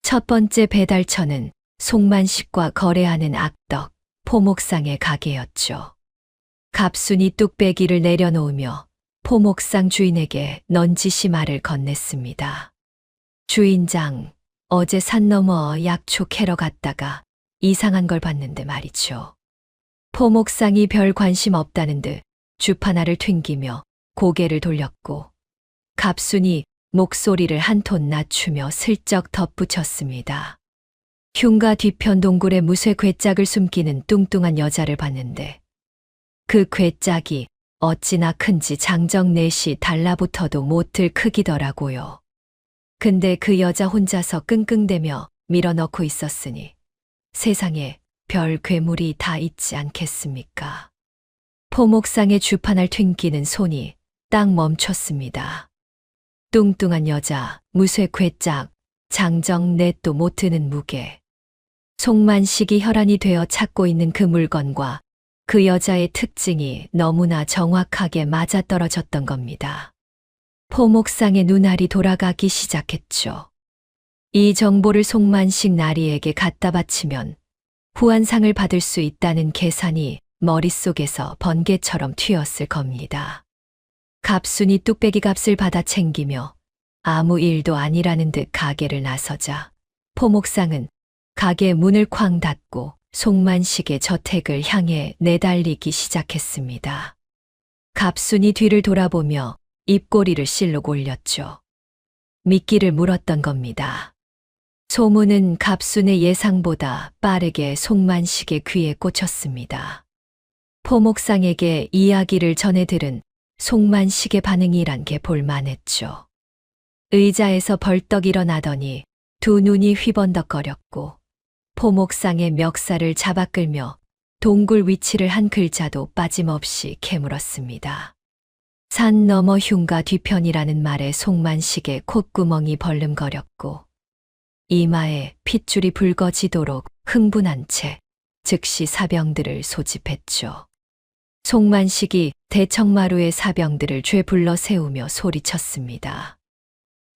첫 번째 배달처는 송만식과 거래하는 악덕 포목상의 가게였죠. 갑순이 뚝배기를 내려놓으며 포목상 주인에게 넌지시 말을 건넸습니다. 주인장, 어제 산 넘어 약초 캐러 갔다가 이상한 걸 봤는데 말이죠. 포목상이 별 관심 없다는 듯 주파나를 튕기며 고개를 돌렸고 갑순이 목소리를 한 톤 낮추며 슬쩍 덧붙였습니다. 흉가 뒤편 동굴에 무쇠 괴짝을 숨기는 뚱뚱한 여자를 봤는데 그 괴짝이 어찌나 큰지 장정 넷이 달라붙어도 못 들 크기더라고요. 근데 그 여자 혼자서 끙끙대며 밀어넣고 있었으니 세상에 별 괴물이 다 있지 않겠습니까? 포목상의 주판을 튕기는 손이 딱 멈췄습니다. 뚱뚱한 여자, 무쇠 괴짝, 장정 넷도 못 드는 무게. 송만식이 혈안이 되어 찾고 있는 그 물건과 그 여자의 특징이 너무나 정확하게 맞아떨어졌던 겁니다. 포목상의 눈알이 돌아가기 시작했죠. 이 정보를 송만식 나리에게 갖다 바치면 후한상을 받을 수 있다는 계산이 머릿속에서 번개처럼 튀었을 겁니다. 갑순이 뚝배기 값을 받아 챙기며 아무 일도 아니라는 듯 가게를 나서자 포목상은 가게 문을 쾅 닫고 송만식의 저택을 향해 내달리기 시작했습니다. 갑순이 뒤를 돌아보며 입꼬리를 실룩 올렸죠. 미끼를 물었던 겁니다. 소문은 갑순의 예상보다 빠르게 송만식의 귀에 꽂혔습니다. 포목상에게 이야기를 전해 들은 송만식의 반응이란 게 볼만했죠. 의자에서 벌떡 일어나더니 두 눈이 휘번덕거렸고 포목상의 멱살을 잡아 끌며 동굴 위치를 한 글자도 빠짐없이 캐물었습니다. 산 너머 흉가 뒤편이라는 말에 송만식의 콧구멍이 벌름거렸고 이마에 핏줄이 붉어지도록 흥분한 채 즉시 사병들을 소집했죠. 송만식이 대청마루의 사병들을 죄불러 세우며 소리쳤습니다.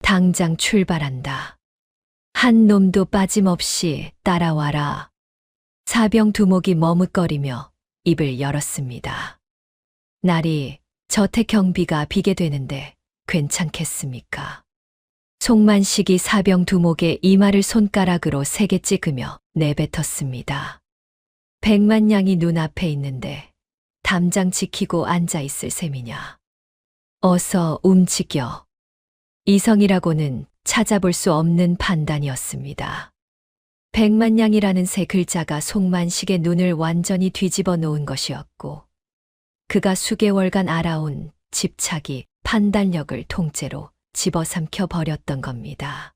당장 출발한다. 한 놈도 빠짐없이 따라와라. 사병 두목이 머뭇거리며 입을 열었습니다. 날이 저택 경비가 비게 되는데 괜찮겠습니까? 송만식이 사병 두목의 이마를 손가락으로 세게 찍으며 내뱉었습니다. 100만냥이 눈앞에 있는데 담장 지키고 앉아있을 셈이냐. 어서 움직여. 이성이라고는 찾아볼 수 없는 판단이었습니다. 100만냥이라는 세 글자가 송만식의 눈을 완전히 뒤집어 놓은 것이었고 그가 수개월간 알아온 집착이 판단력을 통째로 집어삼켜 버렸던 겁니다.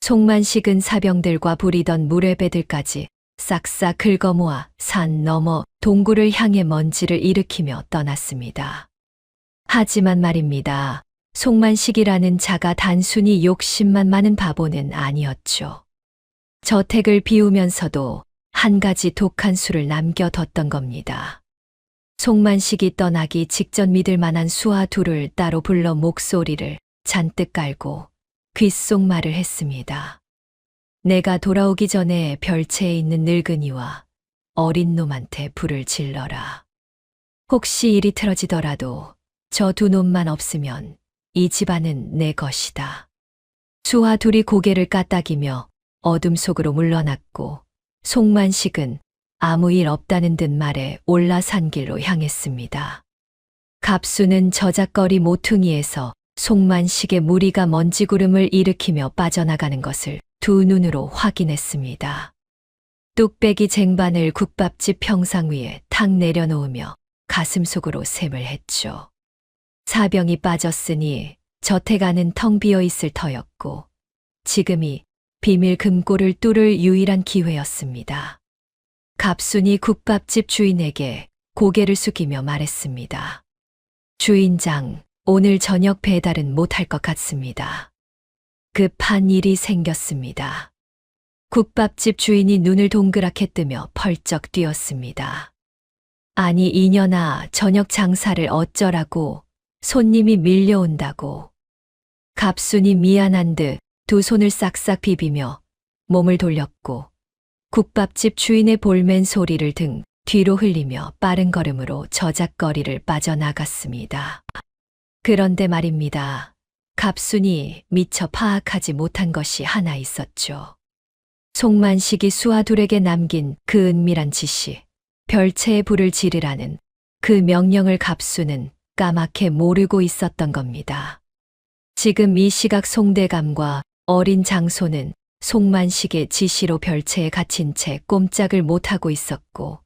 송만식은 사병들과 부리던 무례배들까지 싹싹 긁어모아 산 너머 동굴을 향해 먼지를 일으키며 떠났습니다. 하지만 말입니다. 송만식이라는 자가 단순히 욕심만 많은 바보는 아니었죠. 저택을 비우면서도 한 가지 독한 수를 남겨뒀던 겁니다. 송만식이 떠나기 직전 믿을 만한 수하 둘을 따로 불러 목소리를 잔뜩 깔고 귓속말을 했습니다. 내가 돌아오기 전에 별채에 있는 늙은이와 어린 놈한테 불을 질러라. 혹시 일이 틀어지더라도 저 두 놈만 없으면 이 집안은 내 것이다. 수하 둘이 고개를 까딱이며 어둠 속으로 물러났고 송만식은 아무 일 없다는 듯 말에 올라산 길로 향했습니다. 갑수는 저작거리 모퉁이에서 송만식의 무리가 먼지구름을 일으키며 빠져나가는 것을 두 눈으로 확인했습니다. 뚝배기 쟁반을 국밥집 평상 위에 탁 내려놓으며 가슴 속으로 셈을 했죠. 사병이 빠졌으니 저택 안은 텅 비어 있을 터였고 지금이 비밀 금고를 뚫을 유일한 기회였습니다. 갑순이 국밥집 주인에게 고개를 숙이며 말했습니다. 주인장, 오늘 저녁 배달은 못할 것 같습니다. 급한 일이 생겼습니다. 국밥집 주인이 눈을 동그랗게 뜨며 펄쩍 뛰었습니다. 아니 이년아, 저녁 장사를 어쩌라고? 손님이 밀려온다고. 갑순이 미안한 듯 두 손을 싹싹 비비며 몸을 돌렸고 국밥집 주인의 볼멘 소리를 등 뒤로 흘리며 빠른 걸음으로 저작거리를 빠져나갔습니다. 그런데 말입니다. 갑순이 미처 파악하지 못한 것이 하나 있었죠. 송만식이 수하둘에게 남긴 그 은밀한 지시, 별채에 불을 지르라는 그 명령을 갑순은 까맣게 모르고 있었던 겁니다. 지금 이 시각 송대감과 어린 장소는 송만식의 지시로 별채에 갇힌 채 꼼짝을 못하고 있었고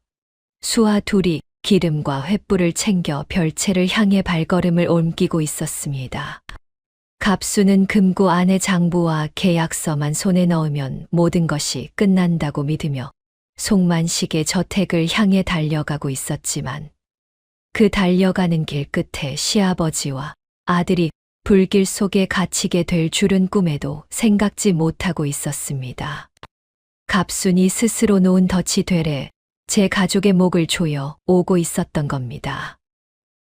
수하 둘이 기름과 횃불을 챙겨 별채를 향해 발걸음을 옮기고 있었습니다. 갑수는 금고 안에 장부와 계약서만 손에 넣으면 모든 것이 끝난다고 믿으며 송만식의 저택을 향해 달려가고 있었지만 그 달려가는 길 끝에 시아버지와 아들이 불길 속에 갇히게 될 줄은 꿈에도 생각지 못하고 있었습니다. 갑순이 스스로 놓은 덫이 되래 제 가족의 목을 조여 오고 있었던 겁니다.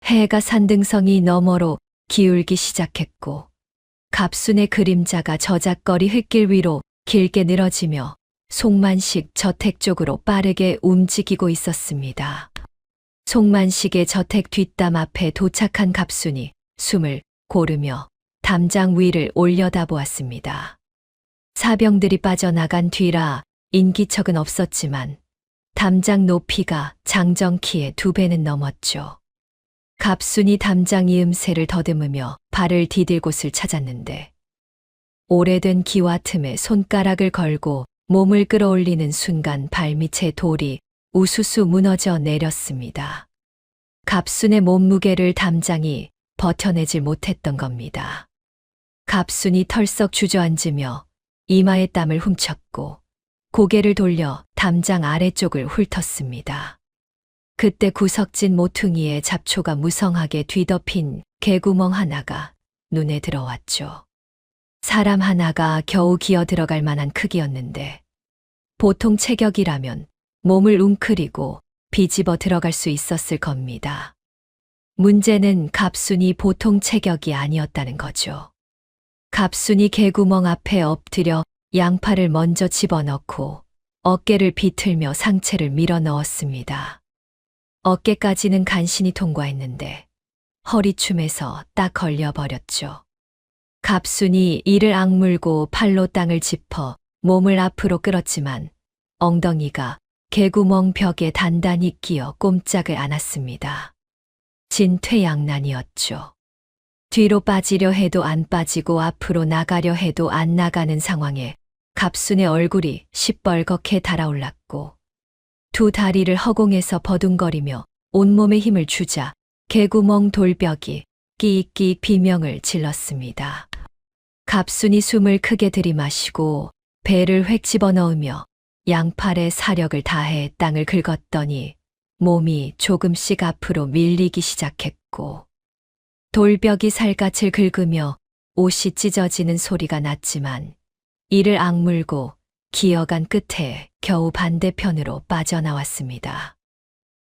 해가 산등성이 너머로 기울기 시작했고 갑순의 그림자가 저작거리 흙길 위로 길게 늘어지며 송만식 저택 쪽으로 빠르게 움직이고 있었습니다. 송만식의 저택 뒷담 앞에 도착한 갑순이 숨을 고르며 담장 위를 올려다보았습니다. 사병들이 빠져나간 뒤라 인기척은 없었지만 담장 높이가 장정 키의 2배는 넘었죠. 갑순이 담장 이음새를 더듬으며 발을 디딜 곳을 찾았는데 오래된 기와 틈에 손가락을 걸고 몸을 끌어올리는 순간 발밑의 돌이 우수수 무너져 내렸습니다. 갑순의 몸무게를 담장이 버텨내질 못했던 겁니다. 갑순이 털썩 주저앉으며 이마에 땀을 훔쳤고 고개를 돌려 담장 아래쪽을 훑었습니다. 그때 구석진 모퉁이에 잡초가 무성하게 뒤덮인 개구멍 하나가 눈에 들어왔죠. 사람 하나가 겨우 기어 들어갈 만한 크기였는데 보통 체격이라면 몸을 웅크리고 비집어 들어갈 수 있었을 겁니다. 문제는 갑순이 보통 체격이 아니었다는 거죠. 갑순이 개구멍 앞에 엎드려 양팔을 먼저 집어넣고 어깨를 비틀며 상체를 밀어 넣었습니다. 어깨까지는 간신히 통과했는데 허리춤에서 딱 걸려버렸죠. 갑순이 이를 악물고 팔로 땅을 짚어 몸을 앞으로 끌었지만 엉덩이가 개구멍 벽에 단단히 끼어 꼼짝을 않았습니다. 진퇴양난이었죠. 뒤로 빠지려 해도 안 빠지고 앞으로 나가려 해도 안 나가는 상황에 갑순의 얼굴이 시뻘겋게 달아올랐고 두 다리를 허공에서 버둥거리며 온몸에 힘을 주자 개구멍 돌벽이 끼익끼익 비명을 질렀습니다. 갑순이 숨을 크게 들이마시고 배를 획 집어넣으며 양팔에 사력을 다해 땅을 긁었더니 몸이 조금씩 앞으로 밀리기 시작했고 돌벽이 살갗을 긁으며 옷이 찢어지는 소리가 났지만 이를 악물고 기어간 끝에 겨우 반대편으로 빠져나왔습니다.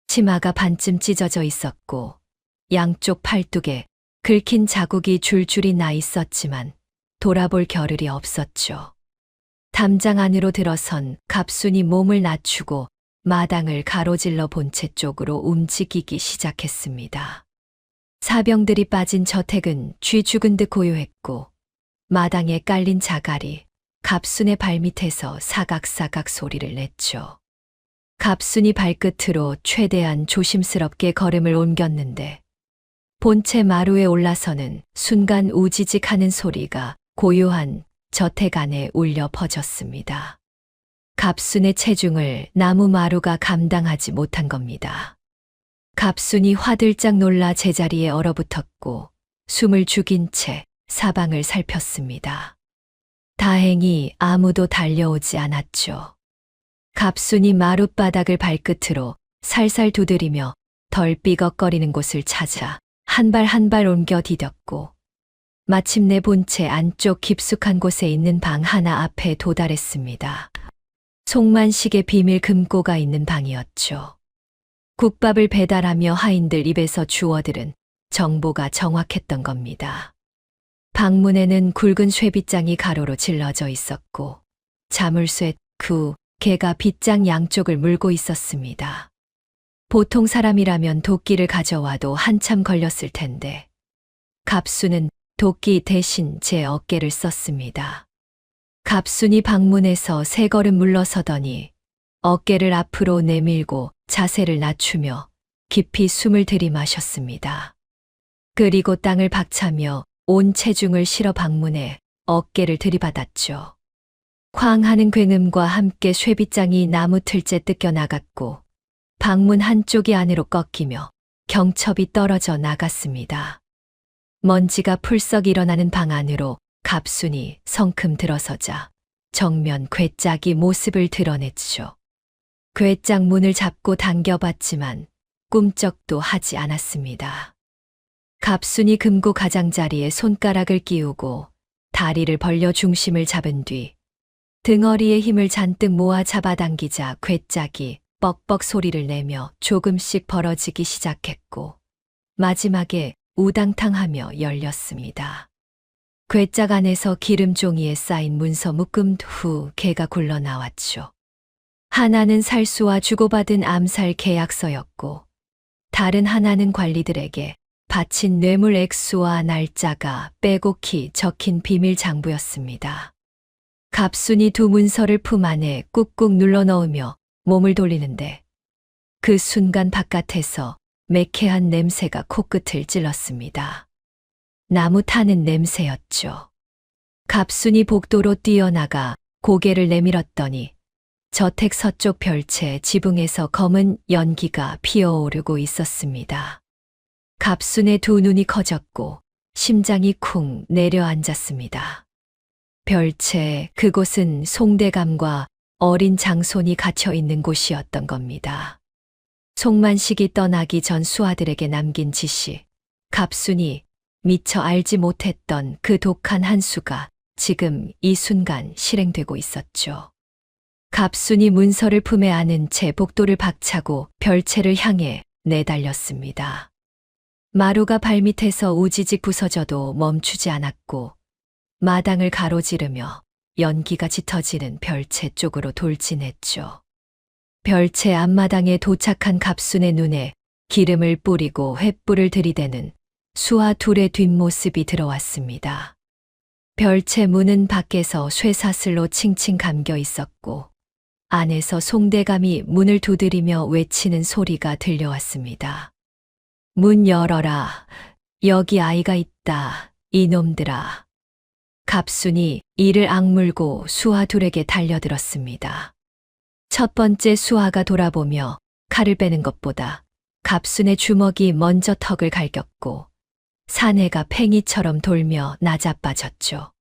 치마가 반쯤 찢어져 있었고 양쪽 팔뚝에 긁힌 자국이 줄줄이 나 있었지만 돌아볼 겨를이 없었죠. 담장 안으로 들어선 갑순이 몸을 낮추고 마당을 가로질러 본체 쪽으로 움직이기 시작했습니다. 사병들이 빠진 저택은 쥐 죽은 듯 고요했고 마당에 깔린 자갈이 갑순의 발밑에서 사각사각 소리를 냈죠. 갑순이 발끝으로 최대한 조심스럽게 걸음을 옮겼는데 본체 마루에 올라서는 순간 우지직 하는 소리가 고요한 저택 안에 울려 퍼졌습니다. 갑순의 체중을 나무 마루가 감당하지 못한 겁니다. 갑순이 화들짝 놀라 제자리에 얼어붙었고 숨을 죽인 채 사방을 살폈습니다. 다행히 아무도 달려오지 않았죠. 갑순이 마룻바닥을 발끝으로 살살 두드리며 덜 삐걱거리는 곳을 찾아 한 발 한 발 옮겨 디뎠고 마침내 본체 안쪽 깊숙한 곳에 있는 방 하나 앞에 도달했습니다. 송만식의 비밀 금고가 있는 방이었죠. 국밥을 배달하며 하인들 입에서 주워들은 정보가 정확했던 겁니다. 방문에는 굵은 쇠빗장이 가로로 질러져 있었고 자물쇠, 개가 빗장 양쪽을 물고 있었습니다. 보통 사람이라면 도끼를 가져와도 한참 걸렸을 텐데 갑순은 도끼 대신 제 어깨를 썼습니다. 갑순이 방문에서 세 걸음 물러서더니 어깨를 앞으로 내밀고 자세를 낮추며 깊이 숨을 들이마셨습니다. 그리고 땅을 박차며 온 체중을 실어 방문에 어깨를 들이받았죠. 쾅 하는 굉음과 함께 쇠빗장이 나무 틀째 뜯겨 나갔고 방문 한쪽이 안으로 꺾이며 경첩이 떨어져 나갔습니다. 먼지가 풀썩 일어나는 방 안으로 갑순이 성큼 들어서자 정면 괴짝이 모습을 드러냈죠. 괴짝 문을 잡고 당겨봤지만 꿈쩍도 하지 않았습니다. 갑순이 금고 가장자리에 손가락을 끼우고 다리를 벌려 중심을 잡은 뒤 등허리에 힘을 잔뜩 모아 잡아당기자 괴짝이 뻑뻑 소리를 내며 조금씩 벌어지기 시작했고 마지막에 우당탕하며 열렸습니다. 괴짝 안에서 기름종이에 쌓인 문서 묶음 후 개가 굴러 나왔죠. 하나는 살수와 주고받은 암살 계약서였고 다른 하나는 관리들에게 바친 뇌물 액수와 날짜가 빼곡히 적힌 비밀 장부였습니다. 갑순이 두 문서를 품 안에 꾹꾹 눌러 넣으며 몸을 돌리는데 그 순간 바깥에서 매캐한 냄새가 코끝을 찔렀습니다. 나무 타는 냄새였죠. 갑순이 복도로 뛰어나가 고개를 내밀었더니 저택 서쪽 별채 지붕에서 검은 연기가 피어오르고 있었습니다. 갑순의 두 눈이 커졌고 심장이 쿵 내려앉았습니다. 별채 그곳은 송대감과 어린 장손이 갇혀 있는 곳이었던 겁니다. 송만식이 떠나기 전 수하들에게 남긴 지시, 갑순이 미처 알지 못했던 그 독한 한 수가 지금 이 순간 실행되고 있었죠. 갑순이 문서를 품에 안은 채 복도를 박차고 별채를 향해 내달렸습니다. 마루가 발밑에서 우지직 부서져도 멈추지 않았고 마당을 가로지르며 연기가 짙어지는 별채 쪽으로 돌진했죠. 별채 앞마당에 도착한 갑순의 눈에 기름을 뿌리고 횃불을 들이대는 수하 둘의 뒷모습이 들어왔습니다. 별채 문은 밖에서 쇠사슬로 칭칭 감겨 있었고 안에서 송대감이 문을 두드리며 외치는 소리가 들려왔습니다. 문 열어라. 여기 아이가 있다. 이놈들아. 갑순이 이를 악물고 수하 둘에게 달려들었습니다. 첫 번째 수하가 돌아보며 칼을 빼는 것보다 갑순의 주먹이 먼저 턱을 갈겼고 사내가 팽이처럼 돌며 나자빠졌죠.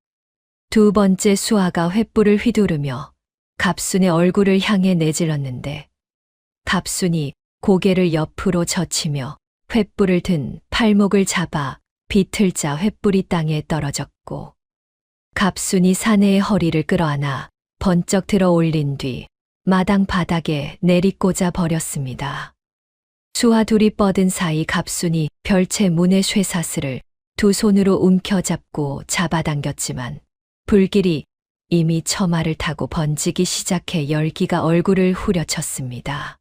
두 번째 수하가 횃불을 휘두르며 갑순의 얼굴을 향해 내질렀는데 갑순이 고개를 옆으로 젖히며 횃불을 든 팔목을 잡아 비틀자 횃불이 땅에 떨어졌고 갑순이 사내의 허리를 끌어안아 번쩍 들어 올린 뒤 마당 바닥에 내리꽂아 버렸습니다. 수하 둘이 뻗은 사이 갑순이 별채 문의 쇠사슬을 두 손으로 움켜잡고 잡아당겼지만 불길이 이미 처마를 타고 번지기 시작해 열기가 얼굴을 후려쳤습니다.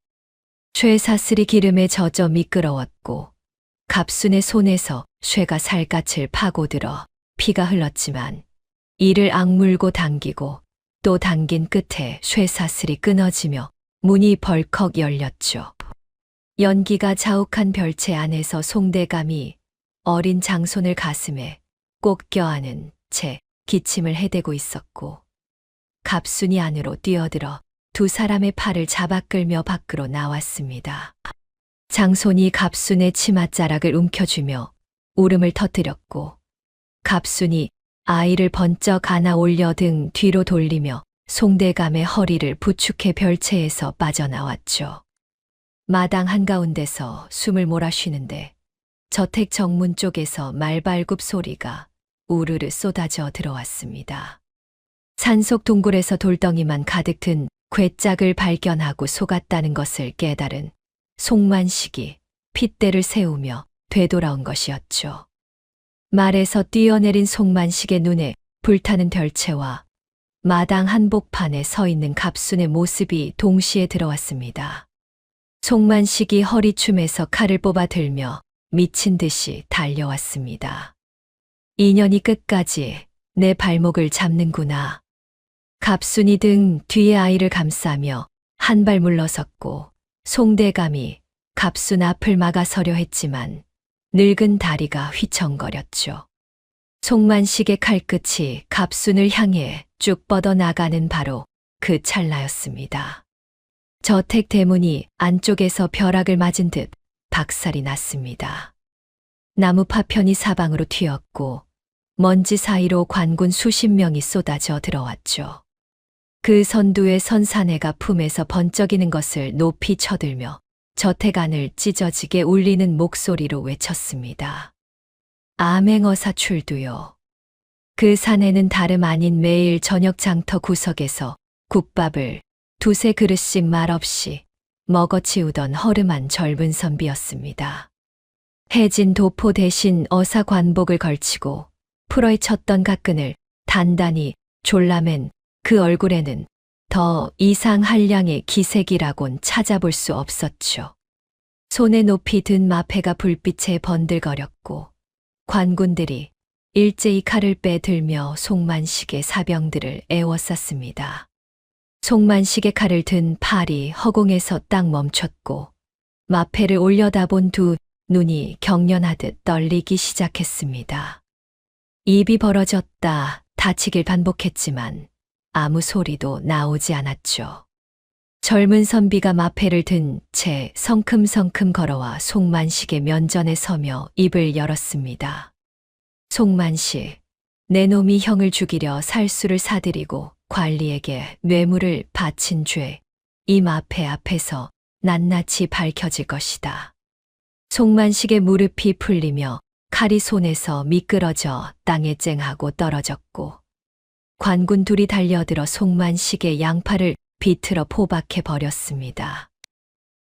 쇠사슬이 기름에 젖어 미끄러웠고 갑순의 손에서 쇠가 살갗을 파고들어 피가 흘렀지만 이를 악물고 당기고 또 당긴 끝에 쇠사슬이 끊어지며 문이 벌컥 열렸죠. 연기가 자욱한 별채 안에서 송대감이 어린 장손을 가슴에 꼭 껴안은 채 기침을 해대고 있었고 갑순이 안으로 뛰어들어 두 사람의 팔을 잡아 끌며 밖으로 나왔습니다. 장손이 갑순의 치맛자락을 움켜쥐며 울음을 터뜨렸고 갑순이 아이를 번쩍 안아 올려 등 뒤로 돌리며 송대감의 허리를 부축해 별채에서 빠져나왔죠. 마당 한가운데서 숨을 몰아쉬는데 저택 정문 쪽에서 말발굽 소리가 우르르 쏟아져 들어왔습니다. 산속 동굴에서 돌덩이만 가득 든 괴짝을 발견하고 속았다는 것을 깨달은 송만식이 핏대를 세우며 되돌아온 것이었죠. 말에서 뛰어내린 송만식의 눈에 불타는 별채와 마당 한복판에 서 있는 갑순의 모습이 동시에 들어왔습니다. 송만식이 허리춤에서 칼을 뽑아 들며 미친 듯이 달려왔습니다. 인연이 끝까지 내 발목을 잡는구나. 갑순이 등 뒤에 아이를 감싸며 한 발 물러섰고 송대감이 갑순 앞을 막아서려 했지만 늙은 다리가 휘청거렸죠. 송만식의 칼끝이 갑순을 향해 쭉 뻗어나가는 바로 그 찰나였습니다. 저택 대문이 안쪽에서 벼락을 맞은 듯 박살이 났습니다. 나무 파편이 사방으로 튀었고 먼지 사이로 관군 수십 명이 쏟아져 들어왔죠. 그 선두에 선 사내가 품에서 번쩍이는 것을 높이 쳐들며 저택 안을 찢어지게 울리는 목소리로 외쳤습니다. 암행어사 출두요. 그 사내는 다름 아닌 매일 저녁 장터 구석에서 국밥을 두세 그릇씩 말없이 먹어치우던 허름한 젊은 선비였습니다. 해진 도포 대신 어사 관복을 걸치고 풀어이 쳤던 가끈을 단단히 졸라맨 그 얼굴에는 더 이상 한량의 기색이라곤 찾아볼 수 없었죠. 손에 높이 든 마패가 불빛에 번들거렸고 관군들이 일제히 칼을 빼들며 송만식의 사병들을 애워쌌습니다. 송만식의 칼을 든 팔이 허공에서 딱 멈췄고 마패를 올려다본 두 눈이 경련하듯 떨리기 시작했습니다. 입이 벌어졌다 다치길 반복했지만 아무 소리도 나오지 않았죠. 젊은 선비가 마패를 든 채 성큼성큼 걸어와 송만식의 면전에 서며 입을 열었습니다. 송만식, 내 놈이 형을 죽이려 살수를 사들이고 관리에게 뇌물을 바친 죄, 이 마패 앞에서 낱낱이 밝혀질 것이다. 송만식의 무릎이 풀리며 칼이 손에서 미끄러져 땅에 쨍하고 떨어졌고 관군 둘이 달려들어 송만식의 양팔을 비틀어 포박해 버렸습니다.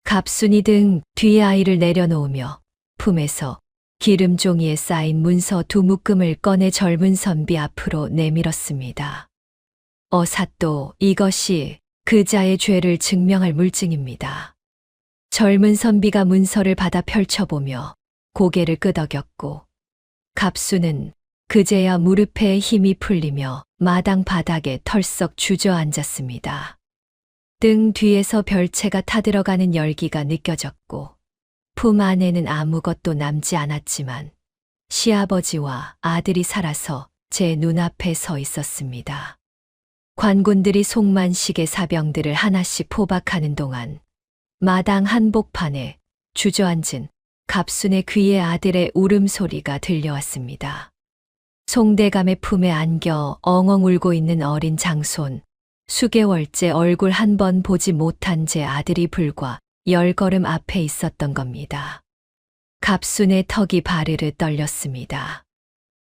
갑순이 등 뒤에 아이를 내려놓으며 품에서 기름종이에 쌓인 문서 두 묶음을 꺼내 젊은 선비 앞으로 내밀었습니다. 어사또 이것이 그자의 죄를 증명할 물증입니다. 젊은 선비가 문서를 받아 펼쳐보며 고개를 끄덕였고 갑수는 그제야 무릎에 힘이 풀리며 마당 바닥에 털썩 주저앉았습니다. 등 뒤에서 별채가 타들어가는 열기가 느껴졌고 품 안에는 아무것도 남지 않았지만 시아버지와 아들이 살아서 제 눈앞에 서 있었습니다. 관군들이 송만식의 사병들을 하나씩 포박하는 동안 마당 한복판에 주저앉은 갑순의 귀에 아들의 울음소리가 들려왔습니다. 송대감의 품에 안겨 엉엉 울고 있는 어린 장손, 수개월째 얼굴 한 번 보지 못한 제 아들이 불과 10걸음 앞에 있었던 겁니다. 갑순의 턱이 바르르 떨렸습니다.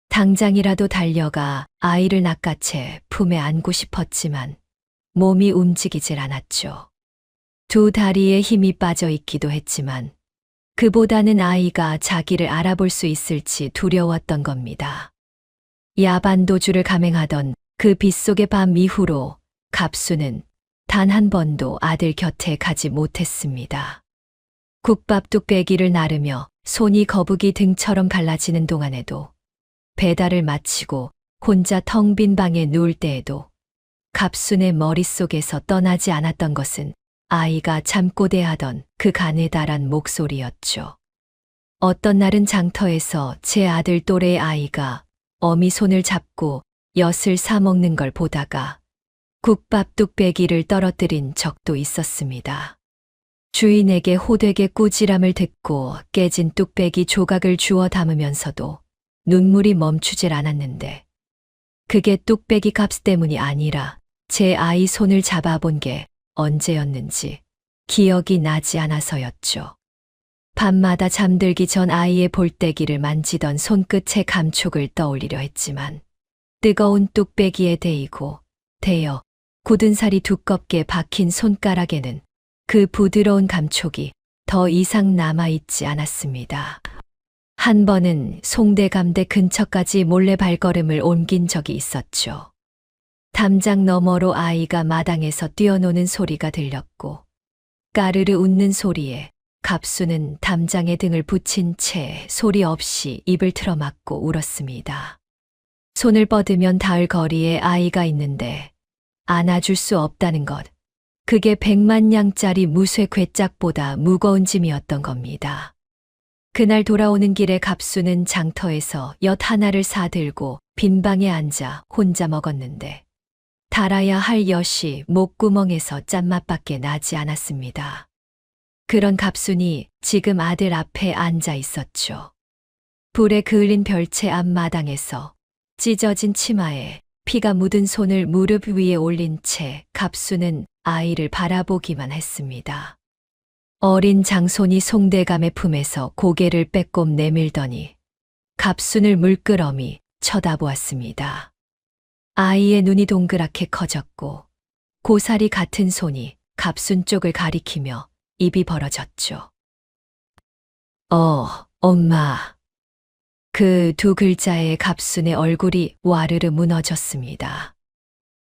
당장이라도 달려가 아이를 낚아채 품에 안고 싶었지만 몸이 움직이질 않았죠. 두 다리에 힘이 빠져 있기도 했지만 그보다는 아이가 자기를 알아볼 수 있을지 두려웠던 겁니다. 야반도주를 감행하던 그 빗속의 밤 이후로 갑수는 단 한 번도 아들 곁에 가지 못했습니다. 국밥 뚝배기를 나르며 손이 거북이 등처럼 갈라지는 동안에도 배달을 마치고 혼자 텅 빈 방에 누울 때에도 갑순의 머릿속에서 떠나지 않았던 것은 아이가 잠꼬대하던 그 가느다란 목소리였죠. 어떤 날은 장터에서 제 아들 또래의 아이가 어미 손을 잡고 엿을 사 먹는 걸 보다가 국밥 뚝배기를 떨어뜨린 적도 있었습니다. 주인에게 호되게 꾸지람을 듣고 깨진 뚝배기 조각을 주워 담으면서도 눈물이 멈추질 않았는데 그게 뚝배기 값 때문이 아니라 제 아이 손을 잡아본 게 언제였는지 기억이 나지 않아서였죠. 밤마다 잠들기 전 아이의 볼때기를 만지던 손끝의 감촉을 떠올리려 했지만 뜨거운 뚝배기에 데이고 데여 굳은 살이 두껍게 박힌 손가락에는 그 부드러운 감촉이 더 이상 남아있지 않았습니다. 한 번은 송대감대 근처까지 몰래 발걸음을 옮긴 적이 있었죠. 담장 너머로 아이가 마당에서 뛰어노는 소리가 들렸고 까르르 웃는 소리에 갑수는 담장에 등을 붙인 채 소리 없이 입을 틀어막고 울었습니다. 손을 뻗으면 닿을 거리에 아이가 있는데 안아줄 수 없다는 것, 그게 100만냥짜리 무쇠 괴짝보다 무거운 짐이었던 겁니다. 그날 돌아오는 길에 갑수는 장터에서 엿 하나를 사들고 빈방에 앉아 혼자 먹었는데 달아야 할 엿이 목구멍에서 짠맛밖에 나지 않았습니다. 그런 갑순이 지금 아들 앞에 앉아 있었죠. 불에 그을린 별채 앞마당에서 찢어진 치마에 피가 묻은 손을 무릎 위에 올린 채 갑순은 아이를 바라보기만 했습니다. 어린 장손이 송대감의 품에서 고개를 빼꼼 내밀더니 갑순을 물끄러미 쳐다보았습니다. 아이의 눈이 동그랗게 커졌고 고사리 같은 손이 갑순 쪽을 가리키며 입이 벌어졌죠. 엄마. 그 두 글자에 갑순의 얼굴이 와르르 무너졌습니다.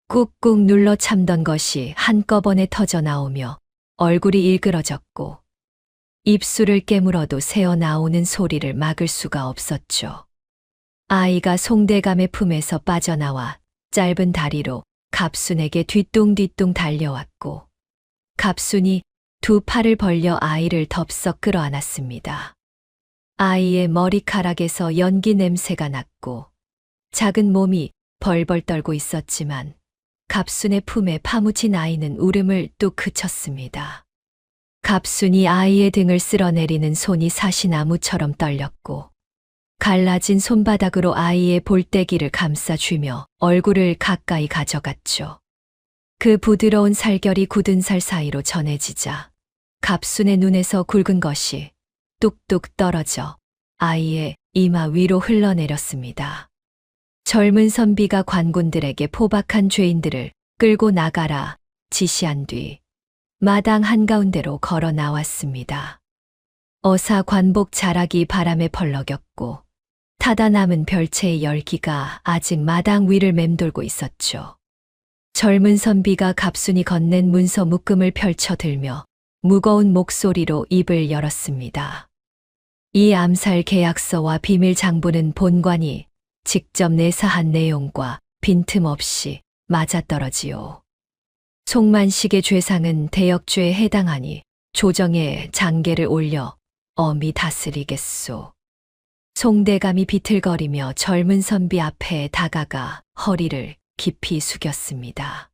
꾹꾹 눌러 참던 것이 한꺼번에 터져 나오며 얼굴이 일그러졌고 입술을 깨물어도 새어나오는 소리를 막을 수가 없었죠. 아이가 송대감의 품에서 빠져나와 짧은 다리로 갑순에게 뒤뚱뒤뚱 달려왔고 갑순이 두 팔을 벌려 아이를 덥석 끌어안았습니다. 아이의 머리카락에서 연기 냄새가 났고 작은 몸이 벌벌 떨고 있었지만 갑순의 품에 파묻힌 아이는 울음을 뚝 그쳤습니다. 갑순이 아이의 등을 쓸어내리는 손이 사시나무처럼 떨렸고 갈라진 손바닥으로 아이의 볼때기를 감싸쥐며 얼굴을 가까이 가져갔죠. 그 부드러운 살결이 굳은 살 사이로 전해지자 갑순의 눈에서 굵은 것이 뚝뚝 떨어져 아이의 이마 위로 흘러내렸습니다. 젊은 선비가 관군들에게 포박한 죄인들을 끌고 나가라 지시한 뒤 마당 한가운데로 걸어 나왔습니다. 어사 관복 자락이 바람에 펄럭였고 타다 남은 별채의 열기가 아직 마당 위를 맴돌고 있었죠. 젊은 선비가 갑순이 건넨 문서 묶음을 펼쳐 들며 무거운 목소리로 입을 열었습니다. 이 암살 계약서와 비밀 장부는 본관이 직접 내사한 내용과 빈틈없이 맞아떨어지요. 송만식의 죄상은 대역죄에 해당하니 조정에 장계를 올려 엄히 다스리겠소. 송대감이 비틀거리며 젊은 선비 앞에 다가가 허리를 깊이 숙였습니다.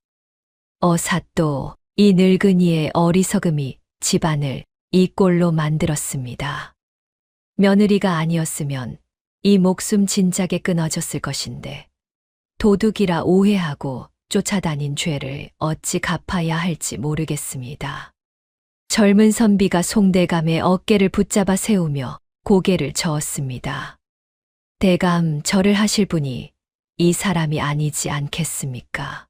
어사또 이 늙은이의 어리석음이 집안을 이 꼴로 만들었습니다. 며느리가 아니었으면 이 목숨 진작에 끊어졌을 것인데 도둑이라 오해하고 쫓아다닌 죄를 어찌 갚아야 할지 모르겠습니다. 젊은 선비가 송대감의 어깨를 붙잡아 세우며 고개를 저었습니다. 대감 절을 하실 분이 이 사람이 아니지 않겠습니까?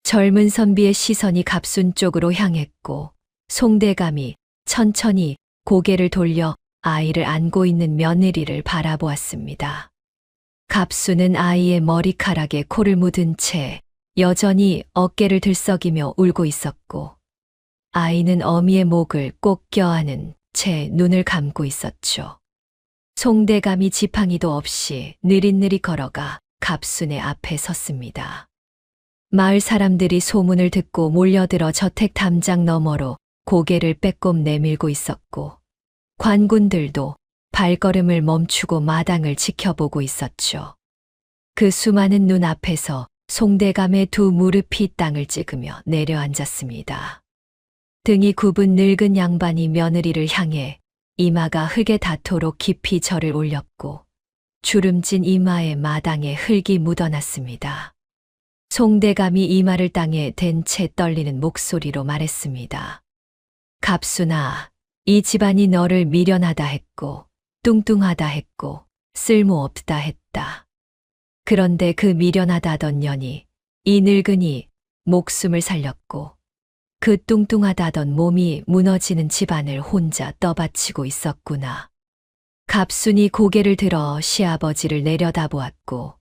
젊은 선비의 시선이 갑순 쪽으로 향했고 송대감이 천천히 고개를 돌려 아이를 안고 있는 며느리를 바라보았습니다. 갑순은 아이의 머리카락에 코를 묻은 채 여전히 어깨를 들썩이며 울고 있었고 아이는 어미의 목을 꼭 껴안은 채 눈을 감고 있었죠. 송대감이 지팡이도 없이 느릿느릿 걸어가 갑순의 앞에 섰습니다. 마을 사람들이 소문을 듣고 몰려들어 저택 담장 너머로 고개를 빼꼼 내밀고 있었고 관군들도 발걸음을 멈추고 마당을 지켜보고 있었죠. 그 수많은 눈 앞에서 송대감의 두 무릎이 땅을 찍으며 내려앉았습니다. 등이 굽은 늙은 양반이 며느리를 향해 이마가 흙에 닿도록 깊이 절을 올렸고 주름진 이마에 마당에 흙이 묻어났습니다. 송대감이 이마를 땅에 댄 채 떨리는 목소리로 말했습니다. 갑순아, 이 집안이 너를 미련하다 했고 뚱뚱하다 했고 쓸모없다 했다. 그런데 그 미련하다던 년이 이 늙은이 목숨을 살렸고 그 뚱뚱하다던 몸이 무너지는 집안을 혼자 떠받치고 있었구나. 갑순이 고개를 들어 시아버지를 내려다보았고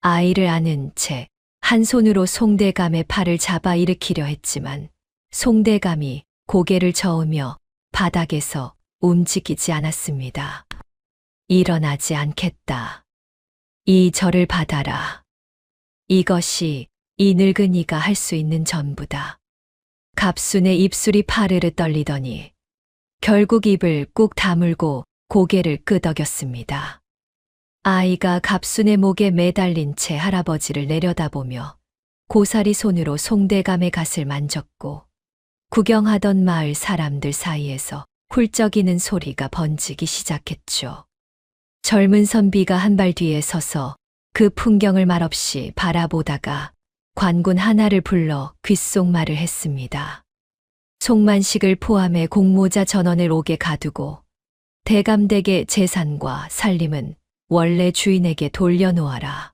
아이를 안은 채 한 손으로 송대감의 팔을 잡아 일으키려 했지만 송대감이 고개를 저으며 바닥에서 움직이지 않았습니다. 일어나지 않겠다. 이 절을 받아라. 이것이 이 늙은이가 할 수 있는 전부다. 갑순의 입술이 파르르 떨리더니 결국 입을 꾹 다물고 고개를 끄덕였습니다. 아이가 갑순의 목에 매달린 채 할아버지를 내려다보며 고사리 손으로 송대감의 갓을 만졌고 구경하던 마을 사람들 사이에서 훌쩍이는 소리가 번지기 시작했죠. 젊은 선비가 한 발 뒤에 서서 그 풍경을 말없이 바라보다가 관군 하나를 불러 귓속말을 했습니다. 송만식을 포함해 공모자 전원을 옥에 가두고 대감댁의 재산과 살림은 원래 주인에게 돌려놓아라.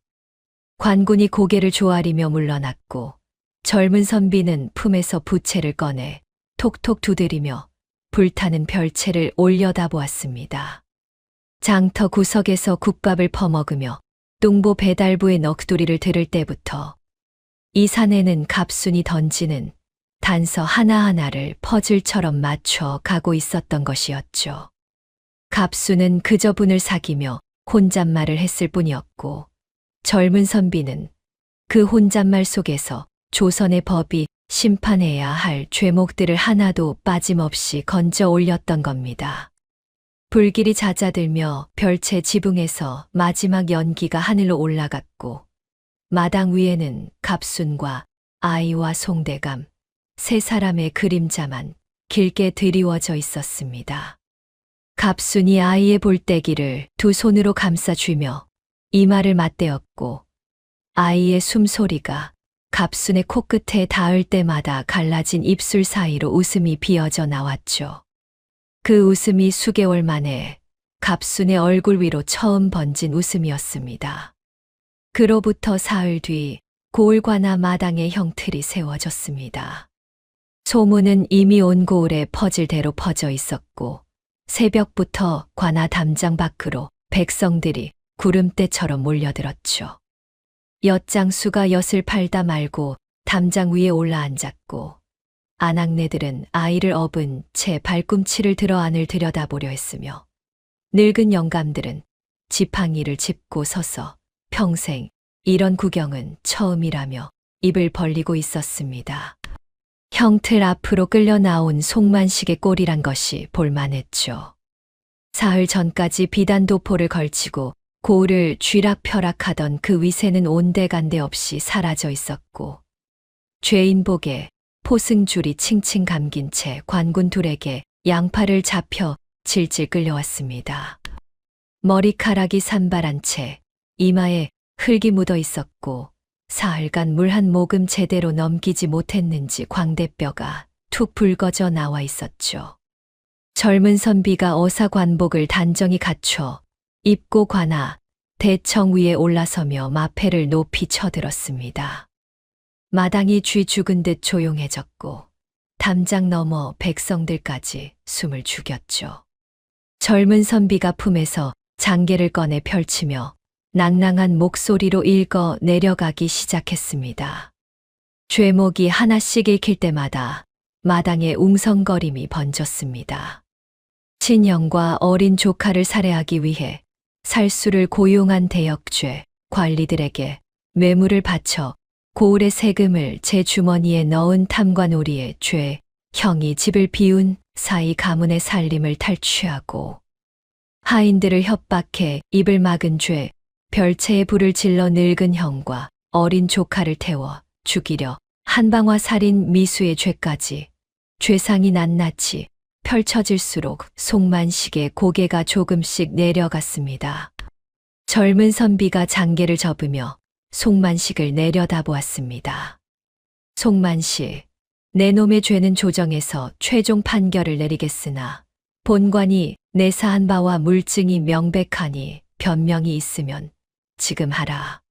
관군이 고개를 조아리며 물러났고 젊은 선비는 품에서 부채를 꺼내 톡톡 두드리며 불타는 별채를 올려다보았습니다. 장터 구석에서 국밥을 퍼먹으며 뚱보 배달부의 넋두리를 들을 때부터 이 산에는 갑순이 던지는 단서 하나하나를 퍼즐처럼 맞춰 가고 있었던 것이었죠. 갑순은 그저 분을 사귀며 혼잣말을 했을 뿐이었고 젊은 선비는 그 혼잣말 속에서 조선의 법이 심판해야 할 죄목들을 하나도 빠짐없이 건져 올렸던 겁니다. 불길이 잦아들며 별채 지붕에서 마지막 연기가 하늘로 올라갔고 마당 위에는 갑순과 아이와 송대감, 세 사람의 그림자만 길게 드리워져 있었습니다. 갑순이 아이의 볼때기를 두 손으로 감싸쥐며 이마를 맞대었고 아이의 숨소리가 갑순의 코끝에 닿을 때마다 갈라진 입술 사이로 웃음이 비어져 나왔죠. 그 웃음이 수개월 만에 갑순의 얼굴 위로 처음 번진 웃음이었습니다. 그로부터 사흘 뒤 고을관아 마당에 형틀이 세워졌습니다. 소문은 이미 온 고을에 퍼질 대로 퍼져 있었고 새벽부터 관아 담장 밖으로 백성들이 구름대처럼 몰려들었죠. 엿장수가 엿을 팔다 말고 담장 위에 올라앉았고 아낙네들은 아이를 업은 채 발꿈치를 들어 안을 들여다보려 했으며 늙은 영감들은 지팡이를 짚고 서서 평생 이런 구경은 처음이라며 입을 벌리고 있었습니다. 형틀 앞으로 끌려 나온 송만식의 꼴이란 것이 볼만했죠. 사흘 전까지 비단 도포를 걸치고 고을을 쥐락펴락하던 그 위세는 온데간데 없이 사라져 있었고 죄인복에 포승줄이 칭칭 감긴 채 관군 둘에게 양팔을 잡혀 질질 끌려왔습니다. 머리카락이 산발한 채 이마에 흙이 묻어 있었고 사흘간 물 한 모금 제대로 넘기지 못했는지 광대뼈가 툭 붉어져 나와 있었죠. 젊은 선비가 어사관복을 단정히 갖춰 입고 관아 대청 위에 올라서며 마패를 높이 쳐들었습니다. 마당이 쥐 죽은 듯 조용해졌고 담장 너머 백성들까지 숨을 죽였죠. 젊은 선비가 품에서 장계를 꺼내 펼치며 낭낭한 목소리로 읽어 내려가기 시작했습니다. 죄목이 하나씩 읽힐 때마다 마당에 웅성거림이 번졌습니다. 친형과 어린 조카를 살해하기 위해 살수를 고용한 대역죄 관리들에게 뇌물을 바쳐 고을의 세금을 제 주머니에 넣은 탐관오리의 죄, 형이 집을 비운 사이 가문의 살림을 탈취하고 하인들을 협박해 입을 막은 죄, 별채에 불을 질러 늙은 형과 어린 조카를 태워 죽이려 한방화 살인 미수의 죄까지 죄상이 낱낱이 펼쳐질수록 송만식의 고개가 조금씩 내려갔습니다. 젊은 선비가 장계를 접으며 송만식을 내려다보았습니다. 송만식, 내 놈의 죄는 조정에서 최종 판결을 내리겠으나 본관이 내사한 바와 물증이 명백하니 변명이 있으면 지금 하라.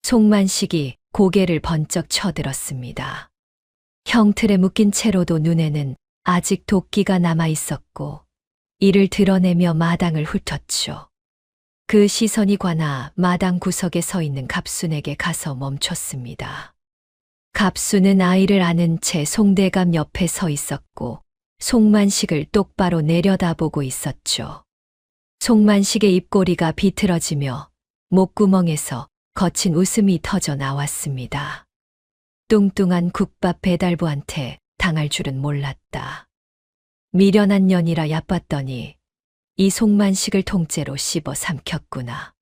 송만식이 고개를 번쩍 쳐들었습니다. 형틀에 묶인 채로도 눈에는 아직 도끼가 남아 있었고 이를 드러내며 마당을 훑었죠. 그 시선이 관아 마당 구석에 서 있는 갑순에게 가서 멈췄습니다. 갑순은 아이를 안은 채 송대감 옆에 서 있었고 송만식을 똑바로 내려다보고 있었죠. 송만식의 입꼬리가 비틀어지며 목구멍에서 거친 웃음이 터져 나왔습니다. 뚱뚱한 국밥 배달부한테 당할 줄은 몰랐다. 미련한 년이라 얕봤더니 이 송만식을 통째로 씹어 삼켰구나.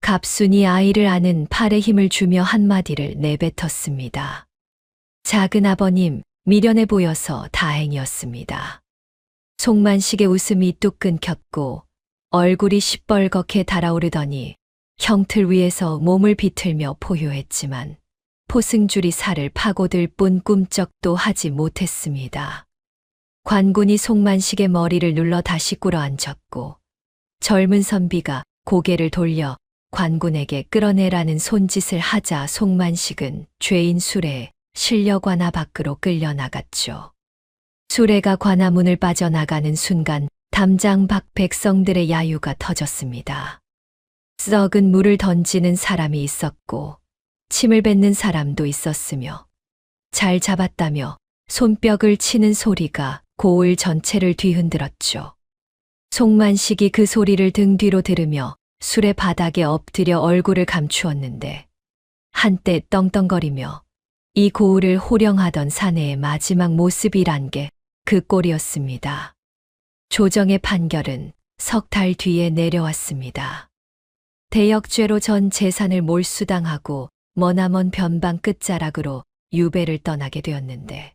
갑순이 아이를 안은 팔에 힘을 주며 한마디를 내뱉었습니다. 작은 아버님, 미련해 보여서 다행이었습니다. 송만식의 웃음이 뚝 끊겼고 얼굴이 시뻘겋게 달아오르더니 형틀 위에서 몸을 비틀며 포효했지만 포승줄이 살을 파고들 뿐 꿈쩍도 하지 못했습니다. 관군이 송만식의 머리를 눌러 다시 꿇어앉혔고 젊은 선비가 고개를 돌려 관군에게 끌어내라는 손짓을 하자 송만식은 죄인 수레에 실려 관아 밖으로 끌려나갔죠. 수레가 관아 문을 빠져나가는 순간 담장 밖 백성들의 야유가 터졌습니다. 썩은 물을 던지는 사람이 있었고 침을 뱉는 사람도 있었으며 잘 잡았다며 손뼉을 치는 소리가 고을 전체를 뒤흔들었죠. 송만식이 그 소리를 등 뒤로 들으며 수레 바닥에 엎드려 얼굴을 감추었는데 한때 떵떵거리며 이 고을을 호령하던 사내의 마지막 모습이란 게 그 꼴이었습니다. 조정의 판결은 석 달 뒤에 내려왔습니다. 대역죄로 전 재산을 몰수당하고 머나먼 변방 끝자락으로 유배를 떠나게 되었는데,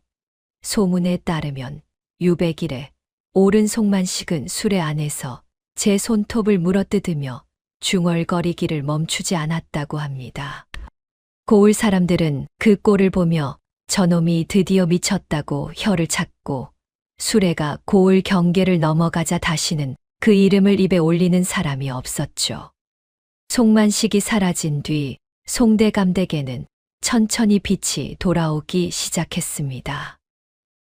소문에 따르면 유배길에 오른 송만식은 수레 안에서 제 손톱을 물어뜯으며 중얼거리기를 멈추지 않았다고 합니다. 고을 사람들은 그 꼴을 보며 저놈이 드디어 미쳤다고 혀를 찾고, 수레가 고을 경계를 넘어가자 다시는 그 이름을 입에 올리는 사람이 없었죠. 송만식이 사라진 뒤 송대감댁에는 천천히 빛이 돌아오기 시작했습니다.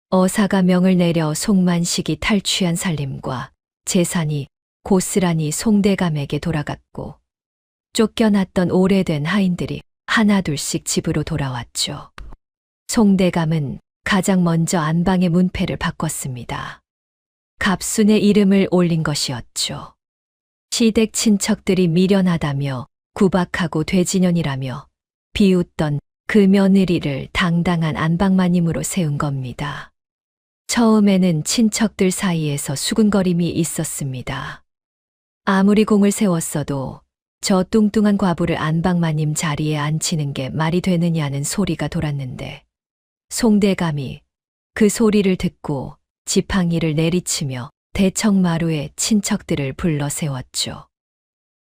어사가 명을 내려 송만식이 탈취한 살림과 재산이 고스란히 송대감에게 돌아갔고, 쫓겨났던 오래된 하인들이 하나둘씩 집으로 돌아왔죠. 송대감은 가장 먼저 안방의 문패를 바꿨습니다. 갑순의 이름을 올린 것이었죠. 시댁 친척들이 미련하다며 구박하고 돼지년이라며 비웃던 그 며느리를 당당한 안방마님으로 세운 겁니다. 처음에는 친척들 사이에서 수군거림이 있었습니다. 아무리 공을 세웠어도 저 뚱뚱한 과부를 안방마님 자리에 앉히는 게 말이 되느냐는 소리가 돌았는데, 송대감이 그 소리를 듣고 지팡이를 내리치며 대청마루에 친척들을 불러 세웠죠.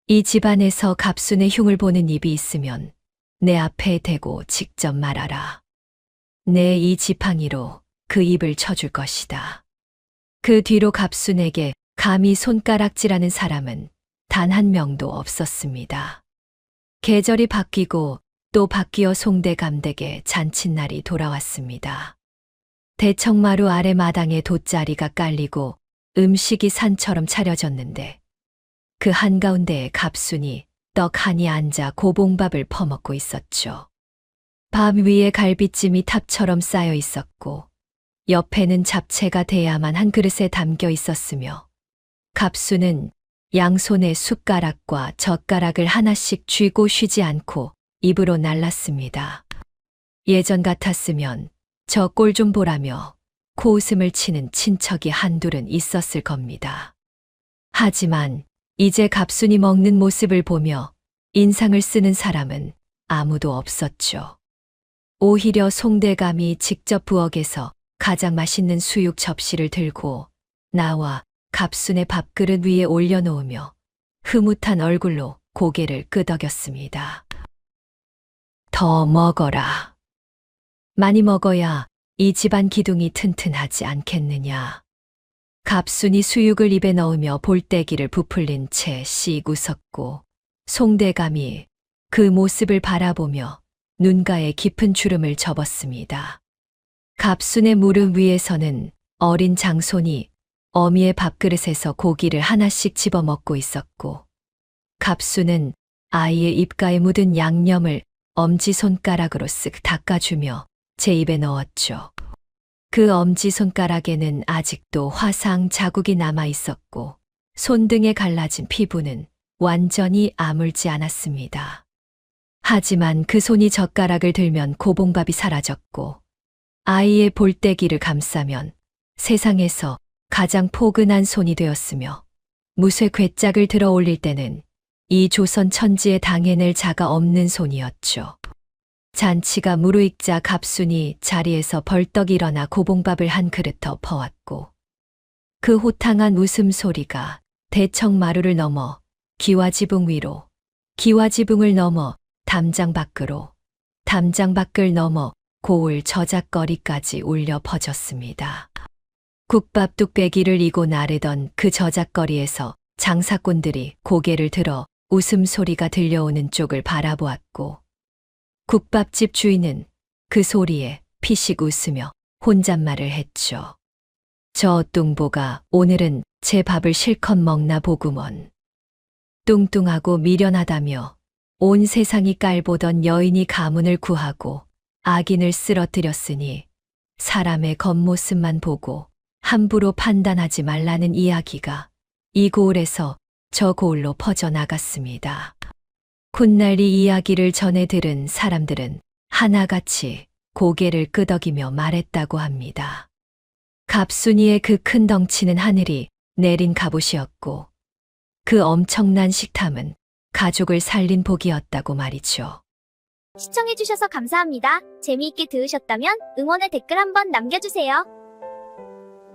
이 집안에서 갑순의 흉을 보는 입이 있으면 내 앞에 대고 직접 말하라. 내 이 지팡이로 그 입을 쳐줄 것이다. 그 뒤로 갑순에게 감히 손가락질하는 사람은 단 한 명도 없었습니다. 계절이 바뀌고 또 바뀌어 송대감댁에 잔칫날이 돌아왔습니다. 대청마루 아래 마당에 돗자리가 깔리고 음식이 산처럼 차려졌는데, 그 한가운데에 갑순이 떡하니 앉아 고봉밥을 퍼먹고 있었죠. 밥 위에 갈비찜이 탑처럼 쌓여 있었고, 옆에는 잡채가 대야만 한 그릇에 담겨 있었으며, 갑순은 양손에 숟가락과 젓가락을 하나씩 쥐고 쉬지 않고 입으로 날랐습니다. 예전 같았으면 저 꼴 좀 보라며 코웃음을 치는 친척이 한둘은 있었을 겁니다. 하지만 이제 갑순이 먹는 모습을 보며 인상을 쓰는 사람은 아무도 없었죠. 오히려 송대감이 직접 부엌에서 가장 맛있는 수육 접시를 들고 나와 갑순의 밥그릇 위에 올려놓으며 흐뭇한 얼굴로 고개를 끄덕였습니다. 더 먹어라. 많이 먹어야 이 집안 기둥이 튼튼하지 않겠느냐. 갑순이 수육을 입에 넣으며 볼때기를 부풀린 채 씩 웃었고, 송대감이 그 모습을 바라보며 눈가에 깊은 주름을 접었습니다. 갑순의 무릎 위에서는 어린 장손이 어미의 밥그릇에서 고기를 하나씩 집어먹고 있었고, 갑순은 아이의 입가에 묻은 양념을 엄지손가락으로 쓱 닦아주며 제 입에 넣었죠. 그 엄지손가락에는 아직도 화상 자국이 남아 있었고, 손등에 갈라진 피부는 완전히 아물지 않았습니다. 하지만 그 손이 젓가락을 들면 고봉밥이 사라졌고, 아이의 볼때기를 감싸면 세상에서 가장 포근한 손이 되었으며, 무쇠 궤짝을 들어 올릴 때는 이 조선 천지에 당해낼 자가 없는 손이었죠. 잔치가 무르익자 갑순이 자리에서 벌떡 일어나 고봉밥을 한 그릇 더 퍼왔고, 그 호탕한 웃음소리가 대청마루를 넘어 기와지붕 위로, 기와지붕을 넘어 담장 밖으로, 담장 밖을 넘어 고을 저작거리까지 울려 퍼졌습니다. 국밥 뚝배기를 이고 나르던 그 저작거리에서 장사꾼들이 고개를 들어 웃음소리가 들려오는 쪽을 바라보았고, 국밥집 주인은 그 소리에 피식 웃으며 혼잣말을 했죠. 저 뚱보가 오늘은 제 밥을 실컷 먹나 보구먼. 뚱뚱하고 미련하다며 온 세상이 깔보던 여인이 가문을 구하고 악인을 쓰러뜨렸으니 사람의 겉모습만 보고 함부로 판단하지 말라는 이야기가 이 고을에서 저 고을로 퍼져나갔습니다. 훗날 이 이야기를 전해 들은 사람들은 하나같이 고개를 끄덕이며 말했다고 합니다. 갑순이의 그 큰 덩치는 하늘이 내린 갑옷이었고 그 엄청난 식탐은 가족을 살린 복이었다고 말이죠.
시청해주셔서 감사합니다. 재미있게 들으셨다면 응원의 댓글 한번 남겨주세요.